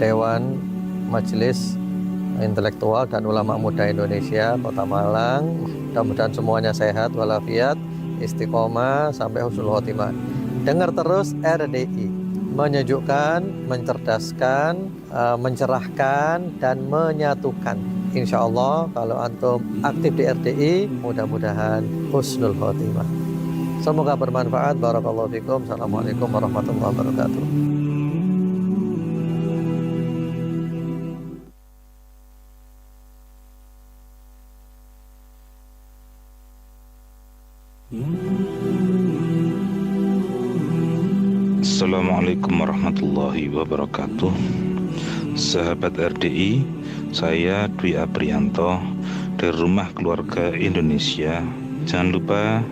Dewan Majelis Intelektual dan Ulama Muda Indonesia Kota Malang. Mudah-mudahan semuanya sehat walafiat, istiqomah sampai husnul khotimah. Dengar terus RDI, menyejukkan, mencerdaskan, mencerahkan dan menyatukan. Insya Allah kalau antum aktif di RDI, mudah-mudahan husnul khotimah. Semoga bermanfaat. Barakallahu fikum. Assalamualaikum warahmatullahi wabarakatuh. Assalamualaikum warahmatullahi wabarakatuh. Sahabat RDI, saya Dwi Aprianto dari Rumah Keluarga Indonesia. Jangan lupa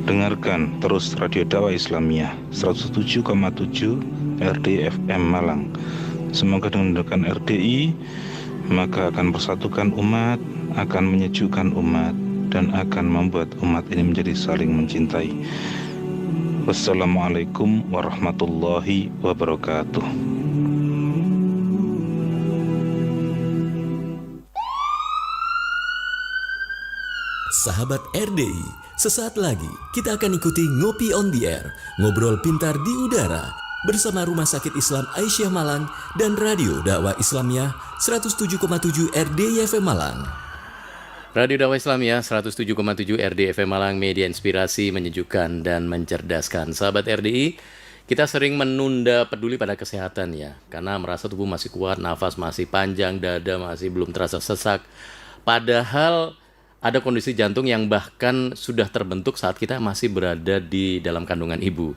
dengarkan terus Radio Dakwah Islamiyah 107,7 RDI FM Malang. Semoga dengan mendengarkan RDI maka akan persatukan umat, akan menyejukkan umat, dan akan membuat umat ini menjadi saling mencintai. Wassalamualaikum warahmatullahi wabarakatuh. Sahabat RDI, sesaat lagi kita akan ikuti Ngopi on the Air, ngobrol pintar di udara bersama Rumah Sakit Islam Aisyah Malang dan Radio Dakwah Islamiyah 107,7 RDI FM Malang. Radio Dakwah Islamiyah 107,7 RDI FM Malang, media inspirasi, menyejukkan dan mencerdaskan. Sahabat RDI, kita sering menunda peduli pada kesehatan ya, karena merasa tubuh masih kuat, nafas masih panjang, dada masih belum terasa sesak. Padahal ada kondisi jantung yang bahkan sudah terbentuk saat kita masih berada di dalam kandungan ibu.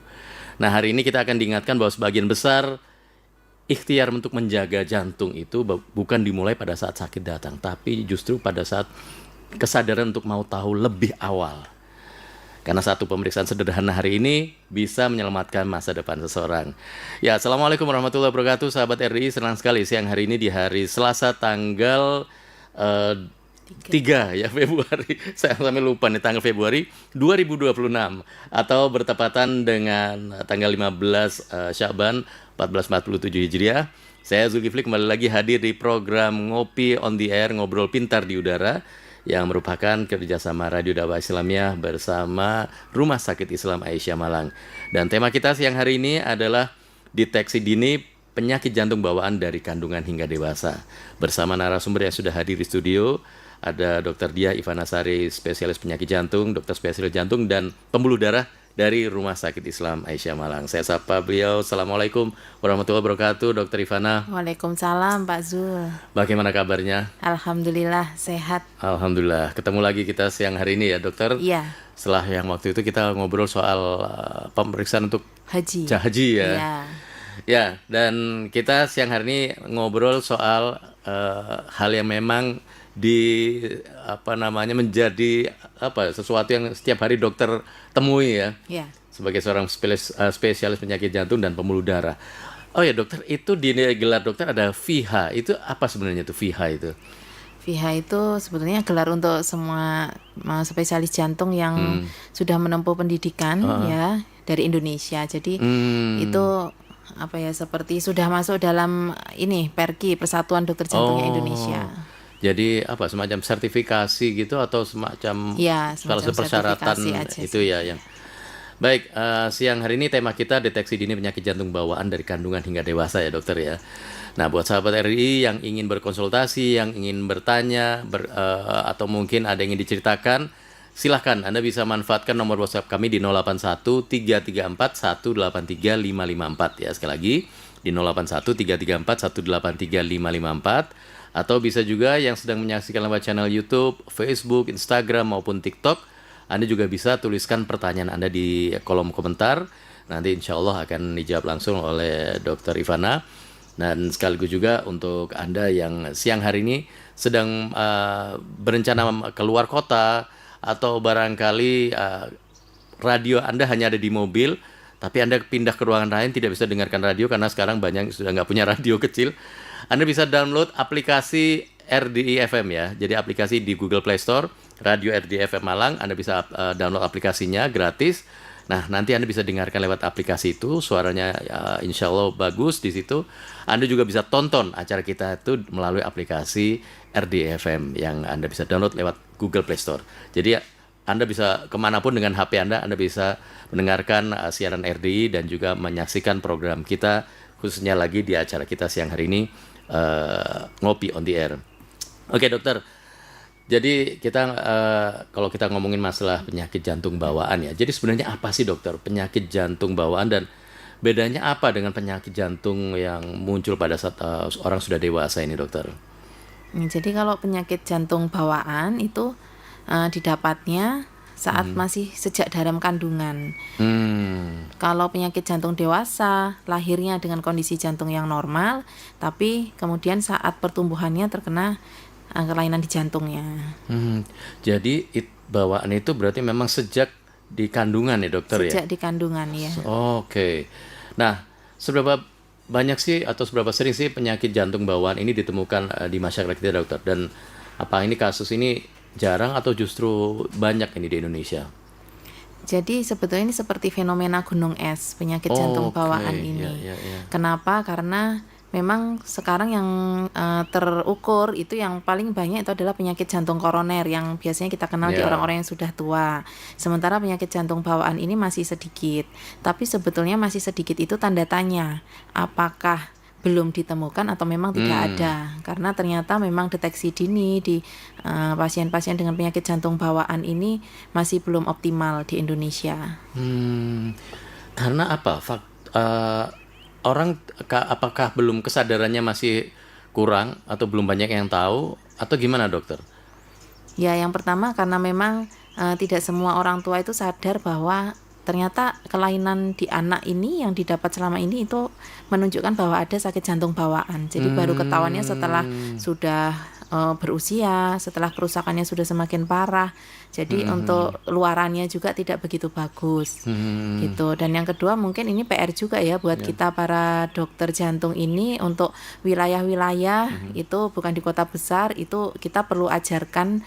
Nah, hari ini kita akan diingatkan bahwa sebagian besar ikhtiar untuk menjaga jantung itu bukan dimulai pada saat sakit datang, tapi justru pada saat kesadaran untuk mau tahu lebih awal. Karena satu pemeriksaan sederhana hari ini bisa menyelamatkan masa depan seseorang. Ya, Assalamualaikum warahmatullahi wabarakatuh, sahabat RDI. Senang sekali siang hari ini di hari Selasa tanggal 3 ya Februari. Saya sampai lupa nih tanggal Februari 2026 atau bertepatan dengan tanggal 15 Sya'ban 1447 Hijriah. Saya Zulkifli kembali lagi hadir di program Ngopi on the Air, ngobrol pintar di udara, yang merupakan kerjasama Radio Dakwah Islamiyah bersama Rumah Sakit Islam Aisyah Malang. Dan tema kita siang hari ini adalah deteksi dini penyakit jantung bawaan dari kandungan hingga dewasa. Bersama narasumber yang sudah hadir di studio, ada Dr. Diah Ivana Sari, spesialis penyakit jantung, dokter spesialis jantung dan pembuluh darah dari Rumah Sakit Islam Aisyah Malang. Saya sapa beliau. Assalamualaikum warahmatullahi wabarakatuh, Dr. Ivana. Waalaikumsalam, Pak Zul. Bagaimana kabarnya? Alhamdulillah, sehat. Alhamdulillah. Ketemu lagi kita siang hari ini ya, dokter. Iya. Setelah yang waktu itu kita ngobrol soal pemeriksaan untuk Haji. Haji ya. Iya. Ya, dan kita siang hari ini ngobrol soal hal yang memang menjadi sesuatu yang setiap hari dokter temui ya. Iya. Sebagai seorang spesialis penyakit jantung dan pembuluh darah. Oh ya, dokter, itu di gelar dokter ada FIHA. Itu apa sebenarnya itu FIHA itu? FIHA itu sebetulnya gelar untuk semua spesialis jantung yang sudah menempuh pendidikan ya dari Indonesia. Jadi itu seperti sudah masuk dalam PERKI, Persatuan Dokter Jantungnya Indonesia. Jadi semacam sertifikasi gitu atau semacam salah satu persyaratan itu ya yang. Baik, siang hari ini tema kita deteksi dini penyakit jantung bawaan dari kandungan hingga dewasa ya dokter ya. Nah, buat sahabat RI yang ingin berkonsultasi, yang ingin bertanya atau mungkin ada yang ingin diceritakan, silahkan Anda bisa manfaatkan nomor WhatsApp kami di 081 334 183 554 ya. Sekali lagi di 081 334 183 554. Atau bisa juga yang sedang menyaksikan lewat channel YouTube, Facebook, Instagram maupun TikTok, Anda juga bisa tuliskan pertanyaan Anda di kolom komentar. Nanti insya Allah akan dijawab langsung oleh Dr. Ivana. Dan sekaligus juga untuk Anda yang siang hari ini sedang berencana keluar kota, atau barangkali radio Anda hanya ada di mobil, tapi Anda pindah ke ruangan lain tidak bisa dengarkan radio karena sekarang banyak yang sudah nggak punya radio kecil. Anda bisa download aplikasi RDI FM ya. Jadi aplikasi di Google Play Store, Radio RDI FM Malang. Anda bisa download aplikasinya gratis. Nah, nanti Anda bisa dengarkan lewat aplikasi itu, suaranya insya Allah bagus di situ. Anda juga bisa tonton acara kita itu melalui aplikasi RDI FM yang Anda bisa download lewat Google Play Store. Jadi Anda bisa kemanapun dengan HP Anda bisa mendengarkan siaran RDI dan juga menyaksikan program kita, khususnya lagi di acara kita siang hari ini, Ngopi on the Air. Oke dokter, jadi kita kalau kita ngomongin masalah penyakit jantung bawaan ya, jadi sebenarnya apa sih dokter penyakit jantung bawaan dan bedanya apa dengan penyakit jantung yang muncul pada saat orang sudah dewasa ini dokter? Jadi kalau penyakit jantung bawaan itu didapatnya saat masih sejak dalam kandungan. Kalau penyakit jantung dewasa lahirnya dengan kondisi jantung yang normal, tapi kemudian saat pertumbuhannya terkena kelainan di jantungnya. Jadi bawaan itu berarti memang sejak di kandungan ya dokter ya? Sejak di kandungan ya. Oke. Nah, seberapa banyak sih atau seberapa sering sih penyakit jantung bawaan ini ditemukan di masyarakat kita dokter? Dan apa ini kasus ini jarang atau justru banyak ini di Indonesia? Jadi sebetulnya ini seperti fenomena gunung es, penyakit jantung bawaan ini. Ya. Kenapa? Karena memang sekarang yang terukur itu yang paling banyak itu adalah penyakit jantung koroner yang biasanya kita kenal di orang-orang yang sudah tua. Sementara penyakit jantung bawaan ini masih sedikit. Tapi sebetulnya masih sedikit itu tanda tanya. Apakah belum ditemukan atau memang tidak ada? Karena ternyata memang deteksi dini di pasien-pasien dengan penyakit jantung bawaan ini masih belum optimal di Indonesia. Karena apa? Orang apakah belum kesadarannya masih kurang atau belum banyak yang tahu atau gimana dokter? Ya, yang pertama karena memang tidak semua orang tua itu sadar bahwa ternyata kelainan di anak ini yang didapat selama ini itu menunjukkan bahwa ada sakit jantung bawaan. Jadi baru ketahuannya setelah sudah berusia, setelah kerusakannya sudah semakin parah. Jadi untuk luarannya juga tidak begitu bagus gitu. Dan yang kedua mungkin ini PR juga ya buat kita para dokter jantung ini, untuk wilayah-wilayah itu bukan di kota besar, itu kita perlu ajarkan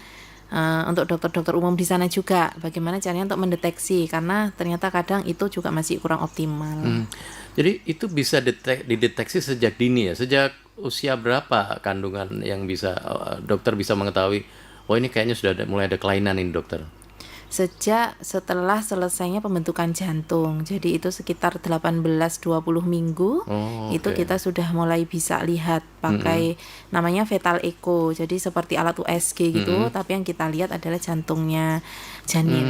untuk dokter-dokter umum di sana juga bagaimana caranya untuk mendeteksi, karena ternyata kadang itu juga masih kurang optimal. Jadi itu bisa dideteksi sejak dini ya, sejak usia berapa kandungan yang bisa dokter bisa mengetahui, oh ini kayaknya sudah mulai ada kelainan ini dokter? Sejak setelah selesainya pembentukan jantung. Jadi itu sekitar 18-20 minggu itu kita sudah mulai bisa lihat pakai namanya fetal echo. Jadi seperti alat USG gitu, tapi yang kita lihat adalah jantungnya janin.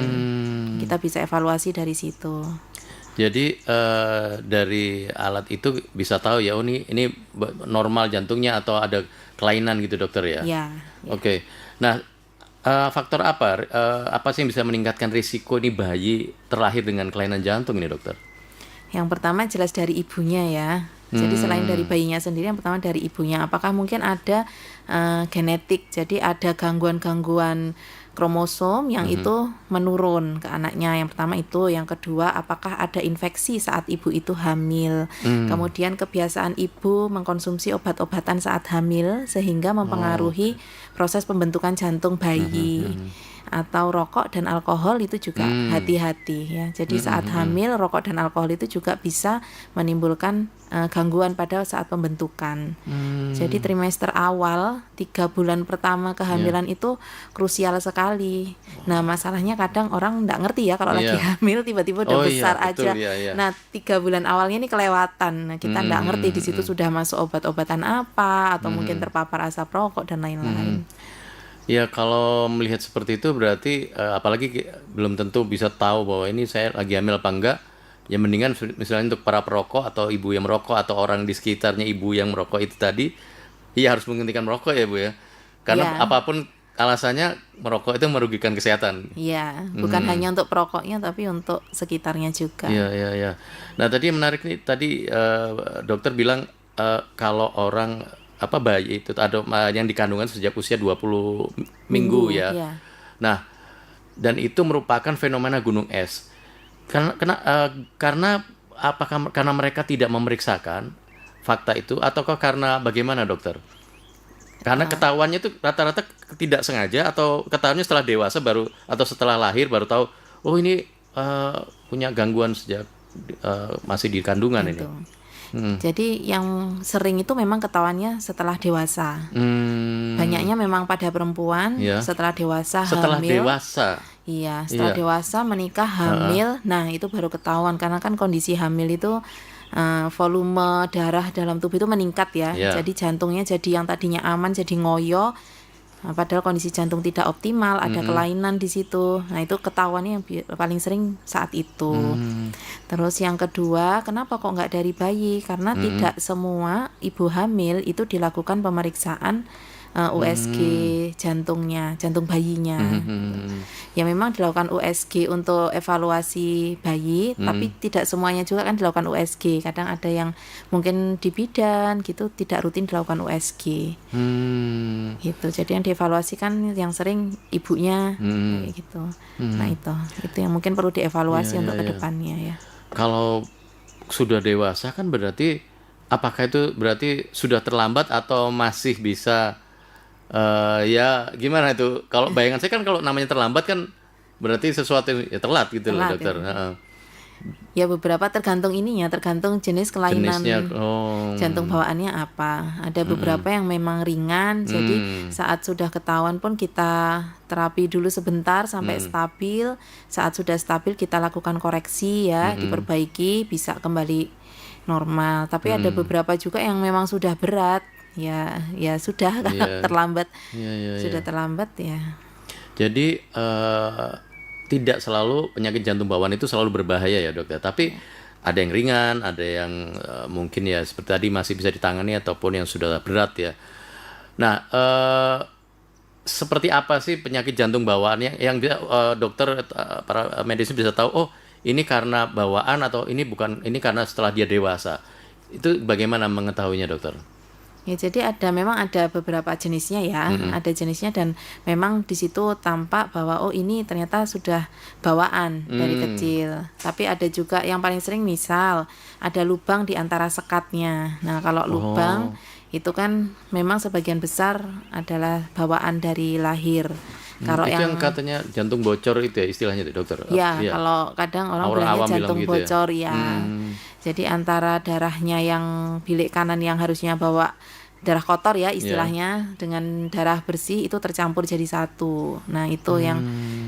Kita bisa evaluasi dari situ. Jadi dari alat itu bisa tahu ya, oh ini normal jantungnya atau ada kelainan gitu dokter ya? Iya. Oke. Nah, faktor apa sih yang bisa meningkatkan risiko ini bayi terlahir dengan kelainan jantung ini dokter? Yang pertama jelas dari ibunya ya. Jadi selain dari bayinya sendiri, yang pertama dari ibunya. Apakah mungkin ada genetik, jadi ada gangguan-gangguan kromosom yang itu menurun ke anaknya. Yang pertama itu. Yang kedua, apakah ada infeksi saat ibu itu hamil. Kemudian kebiasaan ibu mengkonsumsi obat-obatan saat hamil sehingga mempengaruhi proses pembentukan jantung bayi. Atau rokok dan alkohol itu juga hati-hati ya. Jadi saat hamil, rokok dan alkohol itu juga bisa menimbulkan gangguan pada saat pembentukan. Jadi trimester awal 3 bulan pertama kehamilan itu krusial sekali. Nah masalahnya kadang orang nggak ngerti ya kalau lagi hamil tiba-tiba udah besar aja. Nah 3 bulan awalnya ini kelewatan. Nah, kita nggak ngerti di situ sudah masuk obat-obatan apa atau mungkin terpapar asap rokok dan lain-lain. Ya kalau melihat seperti itu berarti apalagi belum tentu bisa tahu bahwa ini saya lagi hamil apa enggak. Ya mendingan misalnya untuk para perokok atau ibu yang merokok atau orang di sekitarnya ibu yang merokok itu tadi, ya harus menghentikan merokok ya Bu ya. Karena apapun alasannya merokok itu merugikan kesehatan. Iya, bukan hanya untuk perokoknya tapi untuk sekitarnya juga. Iya. Nah tadi menarik nih, tadi dokter bilang kalau orang bayi itu ada yang dikandungan sejak usia 20 minggu ya. Iya. Nah, dan itu merupakan fenomena gunung es. Karena apakah karena mereka tidak memeriksakan fakta itu ataukah karena bagaimana dokter? Karena ketahuannya itu rata-rata tidak sengaja atau ketahuannya setelah dewasa baru atau setelah lahir baru tahu, oh ini punya gangguan sejak masih di kandungan ini. Gitu. Jadi yang sering itu memang ketahuannya setelah dewasa. Banyaknya memang pada perempuan Ya. setelah dewasa Setelah hamil. dewasa. Iya, setelah Iya. dewasa menikah hamil. Nah, itu baru ketahuan karena kan kondisi hamil itu volume darah dalam tubuh itu meningkat ya. Iya. Jadi jantungnya jadi yang tadinya aman jadi ngoyo. Nah, padahal kondisi jantung tidak optimal, ada kelainan di situ. Nah, itu ketahuannya yang paling sering saat itu. Terus yang kedua, kenapa kok nggak dari bayi? Karena tidak semua ibu hamil itu dilakukan pemeriksaan USG jantungnya, jantung bayinya. Ya memang dilakukan USG untuk evaluasi bayi, tapi tidak semuanya juga kan dilakukan USG. Kadang ada yang mungkin di bidan gitu tidak rutin dilakukan USG. Gitu. Jadi yang dievaluasi kan yang sering ibunya kayak gitu. Nah, itu yang mungkin perlu dievaluasi untuk kedepannya ya. Kalau sudah dewasa kan berarti apakah itu berarti sudah terlambat atau masih bisa ya gimana itu? Kalau bayangan saya kan kalau namanya terlambat kan berarti sesuatu yang ya, telat gitu loh Telat, dokter. ya. Heeh. Ya beberapa tergantung ininya, tergantung jenis kelainan Jenisnya jantung bawaannya apa. Ada beberapa yang memang ringan, jadi saat sudah ketahuan pun kita terapi dulu sebentar sampai stabil. Saat sudah stabil kita lakukan koreksi ya, diperbaiki, bisa kembali normal. Tapi ada beberapa juga yang memang sudah berat, ya sudah Iya. terlambat, Iya. sudah terlambat ya. Jadi tidak selalu penyakit jantung bawaan itu selalu berbahaya ya dokter. Tapi ada yang ringan, ada yang mungkin ya seperti tadi masih bisa ditangani ataupun yang sudah berat ya. Nah, seperti apa sih penyakit jantung bawaan yang bisa dokter para medis bisa tahu? Oh, ini karena bawaan atau ini bukan, ini karena setelah dia dewasa. Itu bagaimana mengetahuinya dokter? Ya, jadi memang ada beberapa jenisnya ya, ada jenisnya dan memang di situ tampak bahwa oh ini ternyata sudah bawaan dari kecil. Tapi ada juga yang paling sering misal ada lubang di antara sekatnya. Nah, kalau lubang itu kan memang sebagian besar adalah bawaan dari lahir. Kalau itu yang katanya jantung bocor itu ya istilahnya itu dokter. Ya, Iya. kalau kadang orang Orang awam bilangnya jantung bilang gitu ya. bocor ya. Jadi antara darahnya yang bilik kanan yang harusnya bawa darah kotor ya istilahnya dengan darah bersih itu tercampur jadi satu. Nah, itu yang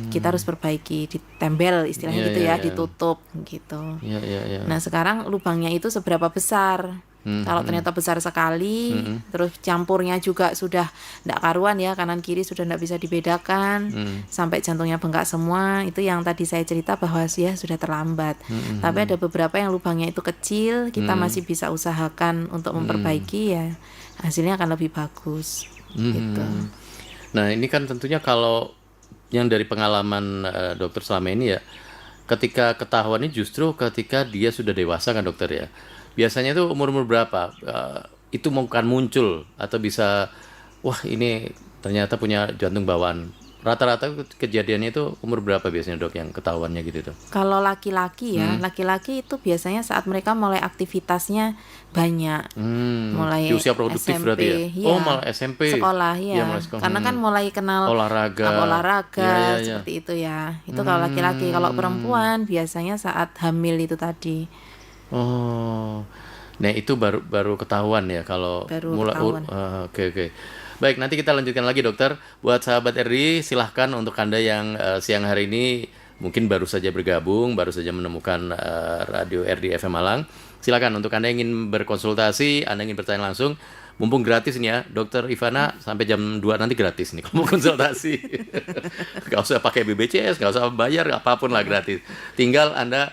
kita harus perbaiki, ditembel istilahnya Iya, gitu iya, ya, iya. ditutup gitu. Iya. Nah, sekarang lubangnya itu seberapa besar? Kalau ternyata besar sekali, terus campurnya juga sudah tidak karuan ya, kanan kiri sudah tidak bisa dibedakan, sampai jantungnya bengkak semua, itu yang tadi saya cerita bahwa ya sudah terlambat. Tapi ada beberapa yang lubangnya itu kecil, kita masih bisa usahakan untuk memperbaiki ya, hasilnya akan lebih bagus. Gitu. Nah, ini kan tentunya kalau yang dari pengalaman dokter selama ini ya, ketika ketahuannya justru ketika dia sudah dewasa kan dokter ya. Biasanya itu umur-umur berapa? Itu bukan muncul atau bisa, wah ini ternyata punya jantung bawaan. Rata-rata kejadiannya itu umur berapa biasanya dok yang ketahuannya gitu tuh? Kalau laki-laki ya, laki-laki itu biasanya saat mereka mulai aktivitasnya banyak, mulai Di usia produktif SMP, berarti ya? iya. Oh malah SMP. Sekolah ya, Iya, mulai sekolah. karena kan mulai kenal Olahraga. Iya. seperti itu ya. Itu kalau laki-laki, kalau perempuan biasanya saat hamil itu tadi. Oh, nah itu baru ketahuan ya kalau Baru mulai. ketahuan. Oke. Baik, nanti kita lanjutkan lagi dokter. Buat sahabat RI, silahkan untuk Anda yang siang hari ini mungkin baru saja bergabung, baru saja menemukan radio RD FM Malang. Silakan untuk Anda yang ingin berkonsultasi, Anda ingin bertanya langsung, mumpung gratis nih ya, Dokter Ivana sampai jam 2 nanti gratis nih kalau mau konsultasi. Gak usah pakai BBCS, gak usah bayar, apapun lah gratis. Tinggal Anda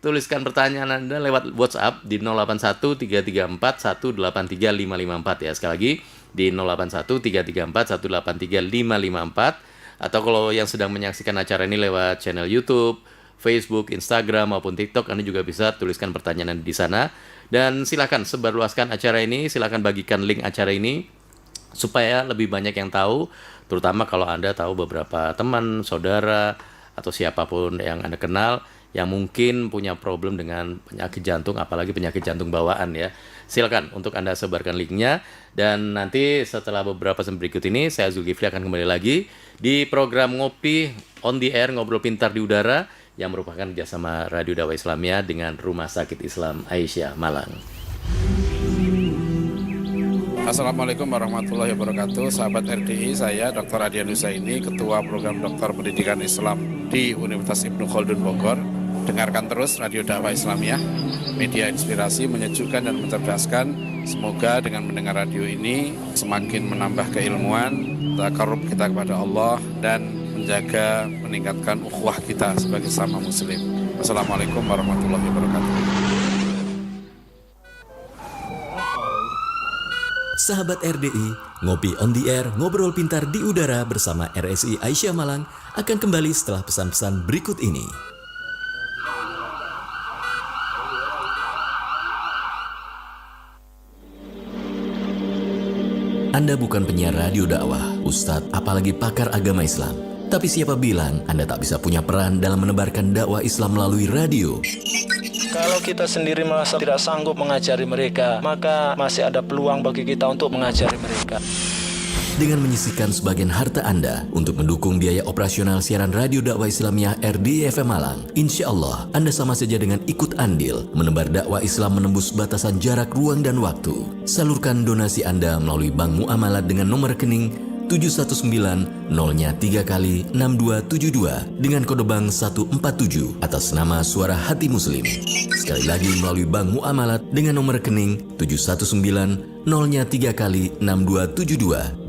tuliskan pertanyaan Anda lewat WhatsApp di 081334183554 ya. Sekali lagi di 081334183554, atau kalau yang sedang menyaksikan acara ini lewat channel YouTube, Facebook, Instagram maupun TikTok, Anda juga bisa tuliskan pertanyaan di sana. Dan silakan sebarluaskan acara ini, silakan bagikan link acara ini supaya lebih banyak yang tahu, terutama kalau Anda tahu beberapa teman, saudara, atau siapapun yang Anda kenal yang mungkin punya problem dengan penyakit jantung, apalagi penyakit jantung bawaan ya. Silakan untuk Anda sebarkan linknya. Dan nanti setelah beberapa saat berikut ini, saya Zulkifli akan kembali lagi di program Ngopi on the Air, Ngobrol Pintar di Udara, yang merupakan kerjasama Radio Dakwah Islamiyah dengan Rumah Sakit Islam Aisyah Malang. Assalamualaikum warahmatullahi wabarakatuh. Sahabat RDI, saya Dr. Adian Husaini, Ketua Program Doktor Pendidikan Islam di Universitas Ibnu Khaldun Bogor. Dengarkan terus Radio Dakwah Islamiyah, media inspirasi, menyejukkan dan mencerdaskan. Semoga dengan mendengar radio ini semakin menambah keilmuan, takarub kita kepada Allah, dan menjaga, meningkatkan ukhuwah kita sebagai sesama muslim. Wassalamualaikum warahmatullahi wabarakatuh. Sahabat RDI, Ngopi on the Air, ngobrol pintar di udara bersama RSI Aisyah Malang akan kembali setelah pesan-pesan berikut ini. Anda bukan penyiar radio dakwah, ustadz, apalagi pakar agama Islam. Tapi siapa bilang Anda tak bisa punya peran dalam menebarkan dakwah Islam melalui radio? Kalau kita sendiri merasa tidak sanggup mengajari mereka, maka masih ada peluang bagi kita untuk mengajari mereka. Dengan menyisihkan sebagian harta Anda untuk mendukung biaya operasional siaran Radio Dakwah Islamiyah RDI FM Malang, insya Allah Anda sama saja dengan ikut andil menebar dakwah Islam menembus batasan jarak, ruang, dan waktu. Salurkan donasi Anda melalui Bank Muamalat dengan nomor rekening 719-0-3x-6272 dengan kode bank 147 atas nama Suara Hati Muslim. Sekali lagi melalui Bank Muamalat dengan nomor rekening 719-0-3x-6272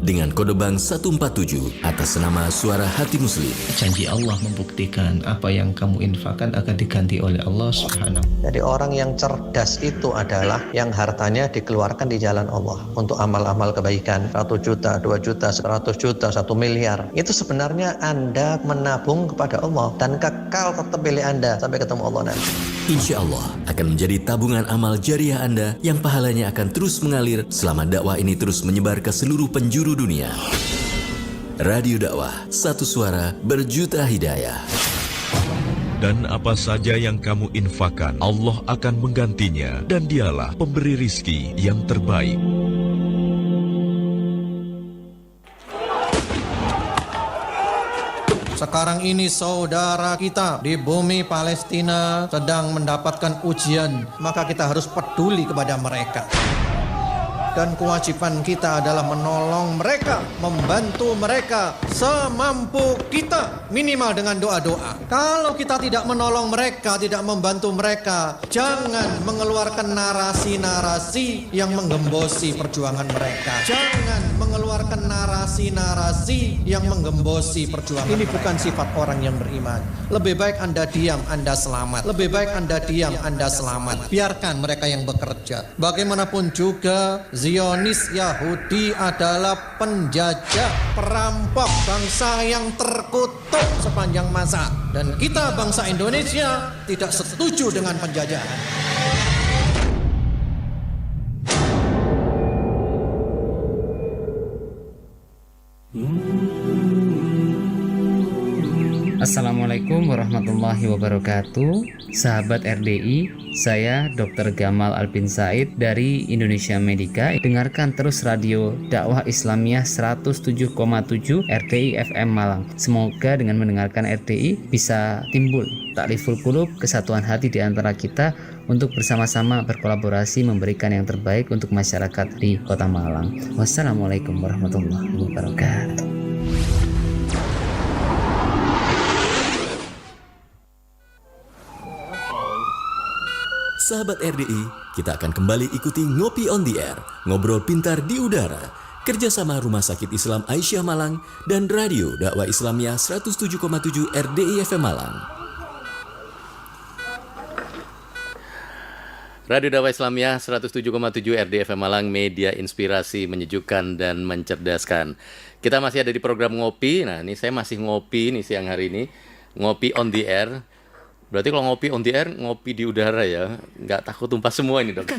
dengan kode bank 147 atas nama Suara Hati Muslim. Janji Allah membuktikan apa yang kamu infakkan akan diganti oleh Allah Subhanahu. Jadi orang yang cerdas itu adalah yang hartanya dikeluarkan di jalan Allah untuk amal-amal kebaikan. 1 juta, 2 juta, 100 juta, 1 miliar. Itu sebenarnya Anda menabung kepada Allah dan kekal tetap milik Anda sampai ketemu Allah nanti. Insya Allah akan menjadi tabungan amal jariah Anda yang pahalanya akan terus mengalir selama dakwah ini terus menyebar ke seluruh penjuru dunia. Radio Dakwah, satu suara berjuta hidayah. Dan apa saja yang kamu infakkan, Allah akan menggantinya, dan dialah pemberi rizki yang terbaik. Sekarang ini saudara kita di bumi Palestina sedang mendapatkan ujian, maka kita harus peduli kepada mereka. Dan kewajiban kita adalah menolong mereka, membantu mereka semampu kita, minimal dengan doa-doa. Kalau kita tidak menolong mereka, tidak membantu mereka, jangan mengeluarkan narasi-narasi yang menggembosi perjuangan mereka. Jangan mengeluarkan narasi-narasi yang menggembosi perjuangan. Ini bukan sifat orang yang beriman. Lebih baik Anda diam, Anda selamat. Lebih baik Anda diam, Anda selamat. Biarkan mereka yang bekerja. Bagaimanapun juga, Zionis Yahudi adalah penjajah, perampok, bangsa yang terkutuk sepanjang masa. Dan kita bangsa Indonesia tidak setuju dengan penjajahan. Assalamualaikum warahmatullahi wabarakatuh. Sahabat RDI, saya Dr. Gamal Alpin Said dari Indonesia Medica. Dengarkan terus Radio Dakwah Islamiyah 107,7 RDI FM Malang. Semoga dengan mendengarkan RDI bisa timbul takliful qulub, kesatuan hati di antara kita untuk bersama-sama berkolaborasi memberikan yang terbaik untuk masyarakat di Kota Malang. Wassalamualaikum warahmatullahi wabarakatuh. Sahabat RDI, kita akan kembali ikuti Ngopi on the Air, ngobrol pintar di udara, kerjasama Rumah Sakit Islam Aisyah Malang dan Radio Dakwah Islamiyah 107,7 RDI FM Malang. Radio Dakwah Islamiyah 107,7 RDI FM Malang, media inspirasi, menyejukkan dan mencerdaskan. Kita masih ada di program Ngopi. Nah, ini saya masih ngopi nih siang hari ini. Ngopi on the Air. Berarti kalau ngopi on the air, ngopi di udara ya. Nggak takut tumpah semua ini, Dok.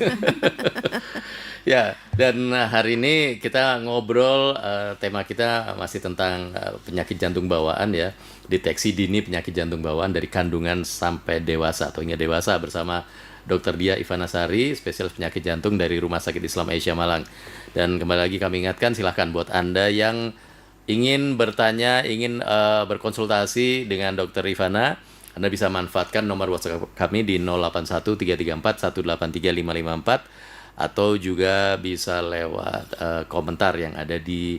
Ya, dan hari ini kita ngobrol, tema kita masih tentang penyakit jantung bawaan ya. Deteksi dini penyakit jantung bawaan dari kandungan sampai dewasa atau hingga dewasa bersama Dr. Dia Ivanasari, spesialis penyakit jantung dari Rumah Sakit Islam Aisyah Malang. Dan kembali lagi kami ingatkan, silahkan buat Anda yang ingin bertanya, ingin berkonsultasi dengan Dr. Ivana, Anda bisa manfaatkan nomor WhatsApp kami di 081334183554 atau juga bisa lewat komentar yang ada di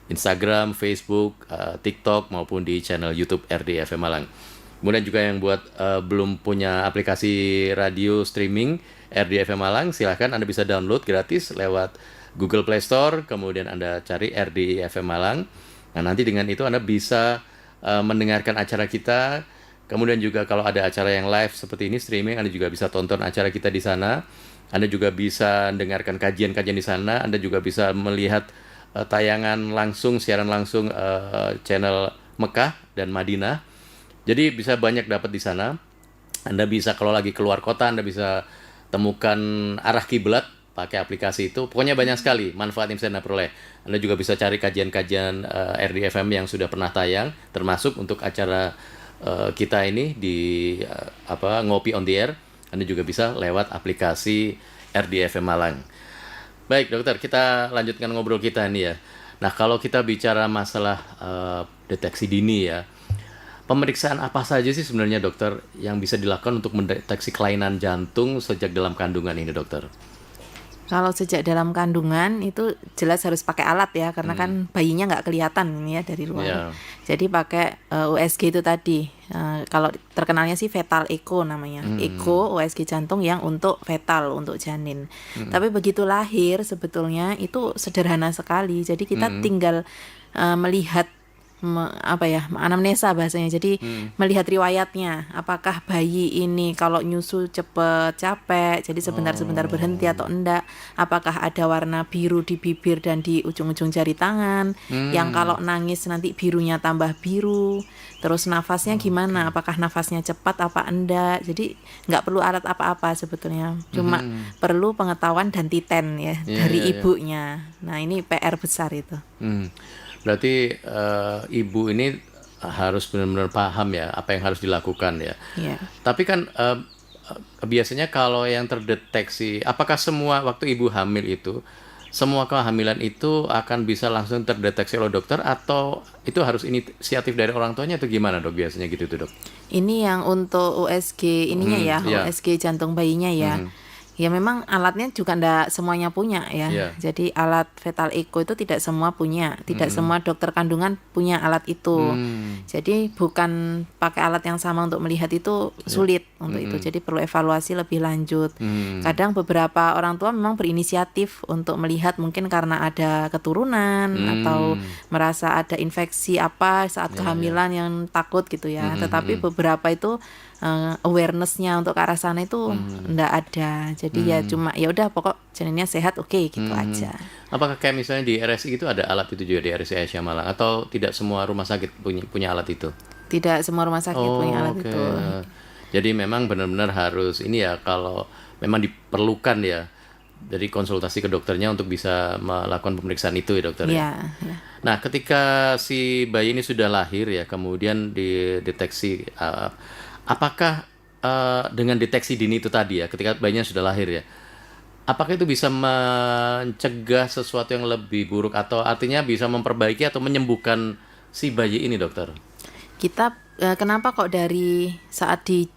Instagram, Facebook, TikTok maupun di channel YouTube RDI FM Malang. Kemudian juga yang buat belum punya aplikasi radio streaming RDI FM Malang, silahkan Anda bisa download gratis lewat Google Play Store, kemudian Anda cari RDI FM Malang. Nah, nanti dengan itu Anda bisa mendengarkan acara kita. Kemudian juga kalau ada acara yang live seperti ini streaming, Anda juga bisa tonton acara kita di sana. Anda juga bisa dengarkan kajian-kajian di sana. Anda juga bisa melihat tayangan langsung, siaran langsung channel Mekah dan Madinah. Jadi bisa banyak dapat di sana. Anda bisa kalau lagi keluar kota, Anda bisa temukan arah kiblat pakai aplikasi itu. Pokoknya banyak sekali manfaat yang bisa Anda peroleh. Anda juga bisa cari kajian-kajian RDI FM yang sudah pernah tayang, termasuk untuk acara kita ini di Ngopi on the Air. Anda juga bisa lewat aplikasi RDI FM Malang. Baik dokter, kita lanjutkan ngobrol kita ini ya. Nah kalau kita bicara masalah deteksi dini ya, pemeriksaan apa saja sih sebenarnya dokter yang bisa dilakukan untuk mendeteksi kelainan jantung sejak dalam kandungan ini dokter? Kalau sejak dalam kandungan itu jelas harus pakai alat ya, karena kan bayinya nggak kelihatan ini ya dari luar. Yeah. Jadi pakai USG itu tadi. Kalau terkenalnya sih fetal echo namanya. Echo USG jantung yang untuk fetal, untuk janin. Tapi begitu lahir sebetulnya itu sederhana sekali. Jadi kita tinggal melihat anamnesa bahasanya. Jadi melihat riwayatnya, apakah bayi ini kalau nyusu cepet capek, jadi sebentar-sebentar berhenti atau enggak, apakah ada warna biru di bibir dan di ujung-ujung jari tangan, yang kalau nangis nanti birunya tambah biru, terus nafasnya gimana, apakah nafasnya cepat apa enggak. Jadi nggak perlu alat apa-apa sebetulnya, cuma perlu pengetahuan dan titen ya dari ibunya. Nah ini PR besar itu. Berarti ibu ini harus benar-benar paham ya apa yang harus dilakukan ya. Yeah. Tapi kan biasanya kalau yang terdeteksi, apakah semua waktu ibu hamil itu, semua kehamilan itu akan bisa langsung terdeteksi oleh dokter atau itu harus inisiatif dari orang tuanya atau gimana dok biasanya gitu tuh dok? Ini yang untuk USG ininya ya, USG jantung bayinya ya. Ya memang alatnya juga enggak semuanya punya ya. Jadi alat fetal echo itu tidak semua punya, tidak semua dokter kandungan punya alat itu. Jadi bukan pakai alat yang sama untuk melihat itu sulit untuk itu. Jadi perlu evaluasi lebih lanjut. Kadang beberapa orang tua memang berinisiatif untuk melihat mungkin karena ada keturunan atau merasa ada infeksi apa saat kehamilan yang takut gitu ya. Tetapi beberapa itu awareness-nya untuk ke arah sana itu enggak ada. Jadi ya cuma ya udah pokok janinnya sehat gitu aja. Apakah kayak misalnya di RSI itu ada alat itu juga di RSI Aisyah Malang atau tidak semua rumah sakit punya alat itu? Tidak semua rumah sakit punya alat itu. Jadi memang benar-benar harus ini ya, kalau memang diperlukan ya dari konsultasi ke dokternya untuk bisa melakukan pemeriksaan itu ya dokter ya. Nah ketika si bayi ini sudah lahir ya, kemudian dideteksi apakah dengan deteksi dini itu tadi ya, ketika bayinya sudah lahir ya, apakah itu bisa mencegah sesuatu yang lebih buruk atau artinya bisa memperbaiki atau menyembuhkan si bayi ini dokter? Kita kenapa kok dari saat di